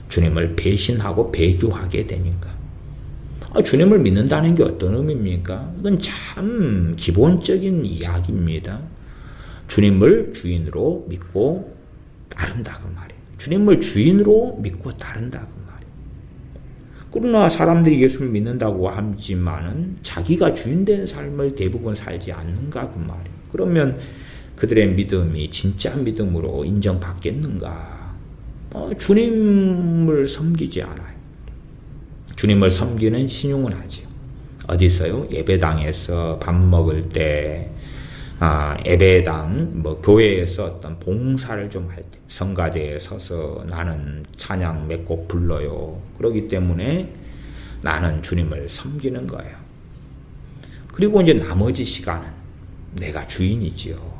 주님을 배신하고 배교하게 되니까. 주님을 믿는다는 게 어떤 의미입니까? 이건 참 기본적인 이야기입니다. 주님을 주인으로 믿고 따른다 그 말이에요. 주님을 주인으로 믿고 따른다 그 말이에요. 그러나 사람들이 예수를 믿는다고 하지만은 자기가 주인된 삶을 대부분 살지 않는가 그 말이에요. 그러면 그들의 믿음이 진짜 믿음으로 인정받겠는가? 주님을 섬기지 않아요. 주님을 섬기는 신용은 하죠. 어디서요? 예배당에서 밥 먹을 때, 예배당, 교회에서 어떤 봉사를 좀 할 때, 성가대에 서서 나는 찬양 몇 곡 불러요. 그렇기 때문에 나는 주님을 섬기는 거예요. 그리고 이제 나머지 시간은 내가 주인이지요.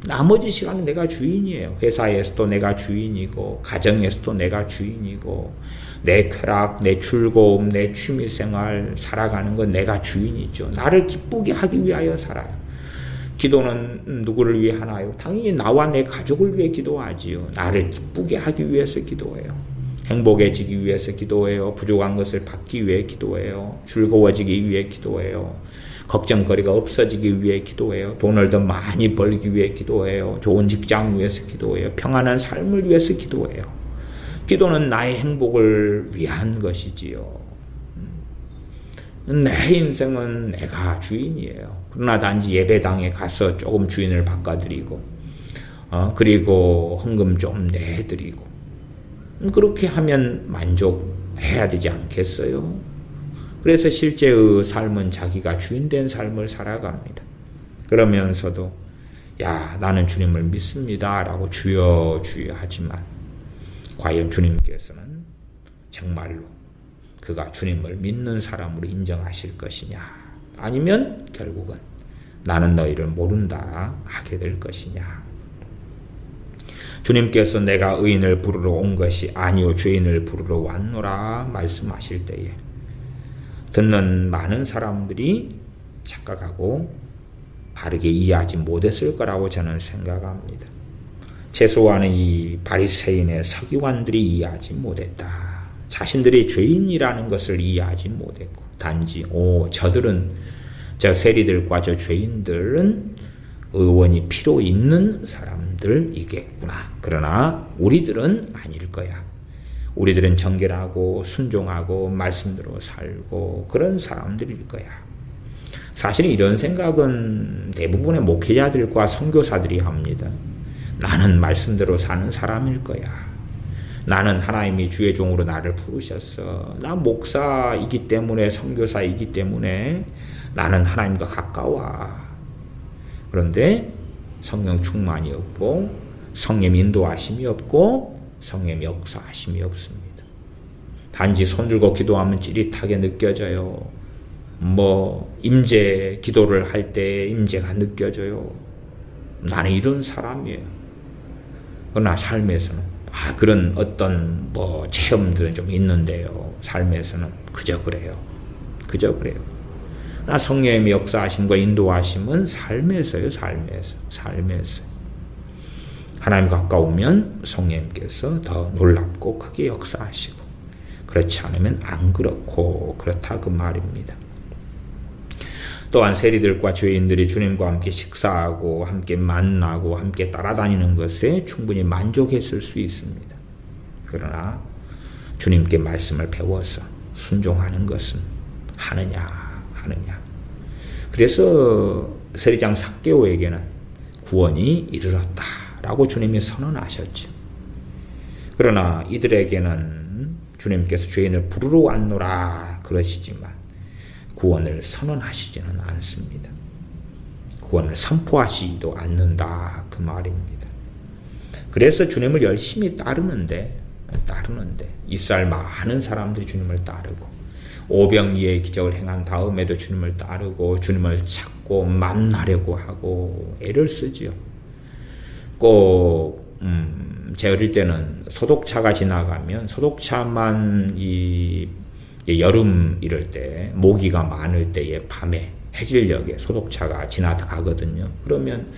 나머지 시간은 내가 주인이에요. 회사에서도 내가 주인이고, 가정에서도 내가 주인이고, 내 쾌락, 내 즐거움, 내 취미생활 살아가는 건 내가 주인이죠. 나를 기쁘게 하기 위하여 살아요. 기도는 누구를 위해 하나요? 당연히 나와 내 가족을 위해 기도하지요. 나를 기쁘게 하기 위해서 기도해요. 행복해지기 위해서 기도해요. 부족한 것을 받기 위해 기도해요. 즐거워지기 위해 기도해요. 걱정거리가 없어지기 위해 기도해요. 돈을 더 많이 벌기 위해 기도해요. 좋은 직장 위해서 기도해요. 평안한 삶을 위해서 기도해요. 기도는 나의 행복을 위한 것이지요. 내 인생은 내가 주인이에요. 그러나 단지 예배당에 가서 조금 주인을 바꿔드리고, 그리고 헌금 좀 내드리고, 그렇게 하면 만족해야 되지 않겠어요? 그래서 실제의 삶은 자기가 주인된 삶을 살아갑니다. 그러면서도 야, 나는 주님을 믿습니다 라고 주여 주여 하지만 과연 주님께서는 정말로 그가 주님을 믿는 사람으로 인정하실 것이냐, 아니면 결국은 나는 너희를 모른다 하게 될 것이냐. 주님께서 내가 의인을 부르러 온 것이 아니요 죄인을 부르러 왔노라 말씀하실 때에 듣는 많은 사람들이 착각하고 바르게 이해하지 못했을 거라고 저는 생각합니다. 최소한의 이 바리새인의 서기관들이 이해하지 못했다. 자신들이 죄인이라는 것을 이해하지 못했고, 단지 저들은, 저 세리들과 저 죄인들은 의원이 필요 있는 사람들이겠구나. 그러나 우리들은 아닐 거야. 우리들은 정결하고 순종하고 말씀대로 살고 그런 사람들일 거야. 사실 이런 생각은 대부분의 목회자들과 선교사들이 합니다. 나는 말씀대로 사는 사람일 거야. 나는 하나님이 주의 종으로 나를 부르셨어. 나 목사이기 때문에, 선교사이기 때문에 나는 하나님과 가까워. 그런데 성령 충만이 없고, 성령 인도하심이 없고, 성령 역사하심이 없습니다. 단지 손들고 기도하면 찌릿하게 느껴져요. 임재 기도를 할 때 임재가 느껴져요. 나는 이런 사람이에요. 그러나 삶에서는 그런 어떤 체험들은 좀 있는데요. 삶에서는 그저 그래요. 그저 그래요. 나 성령의 역사하심과 인도하심은 삶에서요. 삶에서. 하나님 가까우면 성령님께서 더 놀랍고 크게 역사하시고, 그렇지 않으면 안 그렇고 그렇다 그 말입니다. 또한 세리들과 죄인들이 주님과 함께 식사하고 함께 만나고 함께 따라다니는 것에 충분히 만족했을 수 있습니다. 그러나 주님께 말씀을 배워서 순종하는 것은 하느냐. 그래서 세리장 삭개오에게는 구원이 이르렀다라고 주님이 선언하셨죠. 그러나 이들에게는 주님께서 죄인을 부르러 왔노라 그러시지만 구원을 선언하시지는 않습니다. 구원을 선포하시지도 않는다 그 말입니다. 그래서 주님을 열심히 따르는데 이스라엘 많은 사람들이 주님을 따르고 오병이의 기적을 행한 다음에도 주님을 따르고 주님을 찾고 만나려고 하고 애를 쓰지요. 꼭 제 어릴 때는 소독차가 지나가면 소독차만 여름 이럴 때 모기가 많을 때에 밤에 해질녘에 소독차가 지나가거든요. 그러면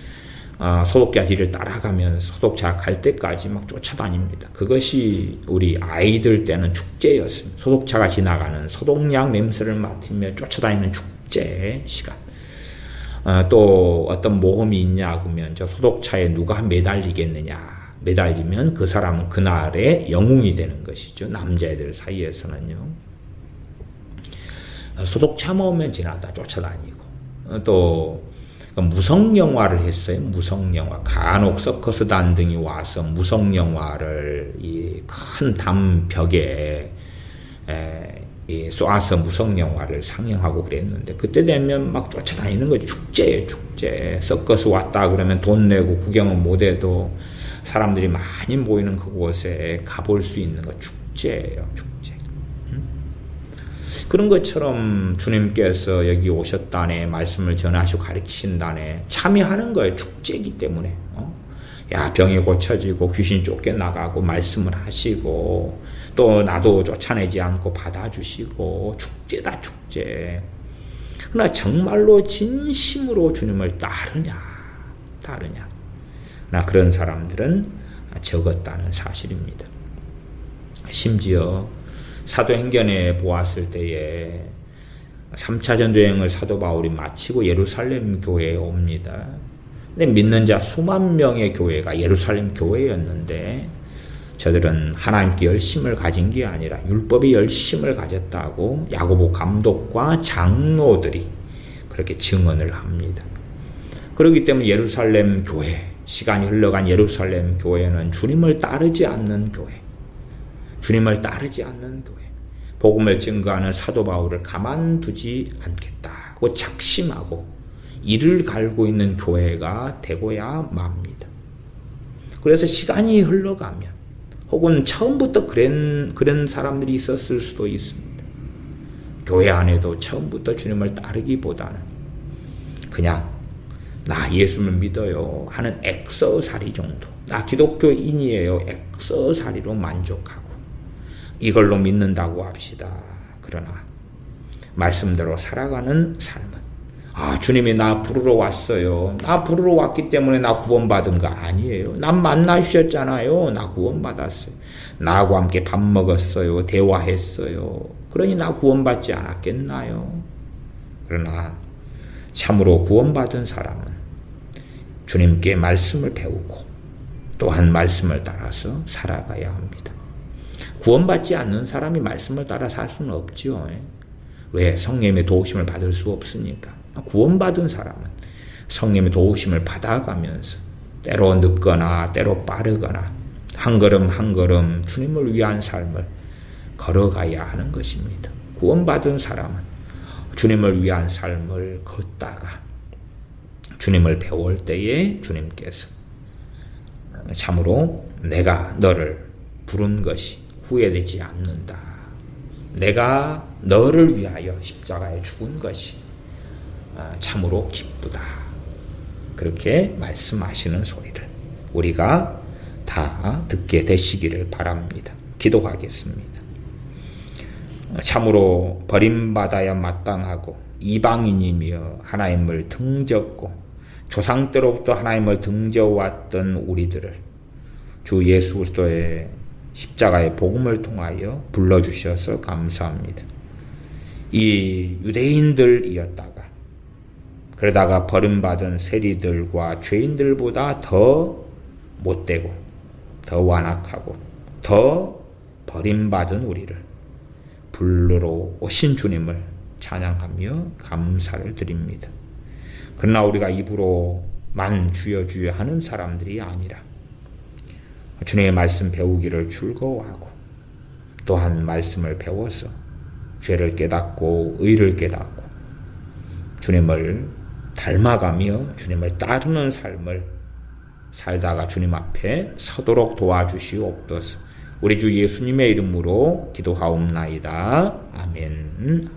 소독차 뒤를 따라가면서 소독차 갈 때까지 막 쫓아다닙니다. 그것이 우리 아이들 때는 축제였습니다. 소독차가 지나가는 소독약 냄새를 맡으며 쫓아다니는 축제 시간. 또 어떤 모험이 있냐 그러면 저 소독차에 누가 매달리겠느냐. 매달리면 그 사람은 그날의 영웅이 되는 것이죠. 남자애들 사이에서는요. 소독차 먹으면 지나다 쫓아다니고 또 무성영화를 했어요. 무성영화. 간혹 서커스단 등이 와서 무성영화를 이 큰 담벽에 쏘아서 무성영화를 상영하고 그랬는데 그때 되면 막 쫓아다니는 거죠. 축제예요. 축제. 서커스 왔다 그러면 돈 내고 구경은 못해도 사람들이 많이 모이는 그곳에 가볼 수 있는 거 축제예요. 축제. 그런 것처럼 주님께서 여기 오셨다네, 말씀을 전하시고 가르치신다네, 참여하는 거예요. 축제이기 때문에. 야, 병이 고쳐지고 귀신 쫓겨나가고 말씀을 하시고 또 나도 쫓아내지 않고 받아주시고 축제다, 축제. 그러나 정말로 진심으로 주님을 따르냐. 나 그런 사람들은 적었다는 사실입니다. 심지어 사도행전에 보았을 때에 3차 전도여행을 사도 바울이 마치고 예루살렘 교회에 옵니다. 근데 믿는 자 수만 명의 교회가 예루살렘 교회였는데 저들은 하나님께 열심을 가진 게 아니라 율법에 열심을 가졌다고 야고보 감독과 장로들이 그렇게 증언을 합니다. 그렇기 때문에 예루살렘 교회, 시간이 흘러간 예루살렘 교회는 주님을 따르지 않는 교회, 주님을 따르지 않는 교회, 복음을 증거하는 사도 바울을 가만두지 않겠다고 작심하고 이를 갈고 있는 교회가 되고야 맙니다. 그래서 시간이 흘러가면 혹은 처음부터 그런 사람들이 있었을 수도 있습니다. 교회 안에도 처음부터 주님을 따르기보다는 그냥 나 예수를 믿어요 하는 액서사리 정도, 나 기독교인이에요 액서사리로 만족하고 이걸로 믿는다고 합시다. 그러나 말씀대로 살아가는 삶은 주님이 나 부르러 왔어요. 나 부르러 왔기 때문에 나 구원받은 거 아니에요. 난 만나주셨잖아요. 나 구원받았어요. 나하고 함께 밥 먹었어요. 대화했어요. 그러니 나 구원받지 않았겠나요? 그러나 참으로 구원받은 사람은 주님께 말씀을 배우고 또한 말씀을 따라서 살아가야 합니다. 구원받지 않는 사람이 말씀을 따라 살 수는 없죠. 왜? 성령의 도우심을 받을 수 없으니까. 구원받은 사람은 성령의 도우심을 받아가면서 때로 늦거나 때로 빠르거나 한 걸음 한 걸음 주님을 위한 삶을 걸어가야 하는 것입니다. 구원받은 사람은 주님을 위한 삶을 걷다가 주님을 배울 때에 주님께서 참으로 내가 너를 부른 것이 후회되지 않는다. 내가 너를 위하여 십자가에 죽은 것이 참으로 기쁘다. 그렇게 말씀하시는 소리를 우리가 다 듣게 되시기를 바랍니다. 기도하겠습니다. 참으로 버림받아야 마땅하고 이방인이며 하나님을 등졌고 조상 때로부터 하나님을 등져왔던 우리들을 주 예수 그리스도의 십자가의 복음을 통하여 불러주셔서 감사합니다. 이 유대인들이었다가 그러다가 버림받은 세리들과 죄인들보다 더 못되고 더 완악하고 더 버림받은 우리를 불러러 오신 주님을 찬양하며 감사를 드립니다. 그러나 우리가 입으로만 주여 주여 하는 사람들이 아니라 주님의 말씀 배우기를 즐거워하고 또한 말씀을 배워서 죄를 깨닫고 의를 깨닫고 주님을 닮아가며 주님을 따르는 삶을 살다가 주님 앞에 서도록 도와주시옵소서. 우리 주 예수님의 이름으로 기도하옵나이다. 아멘.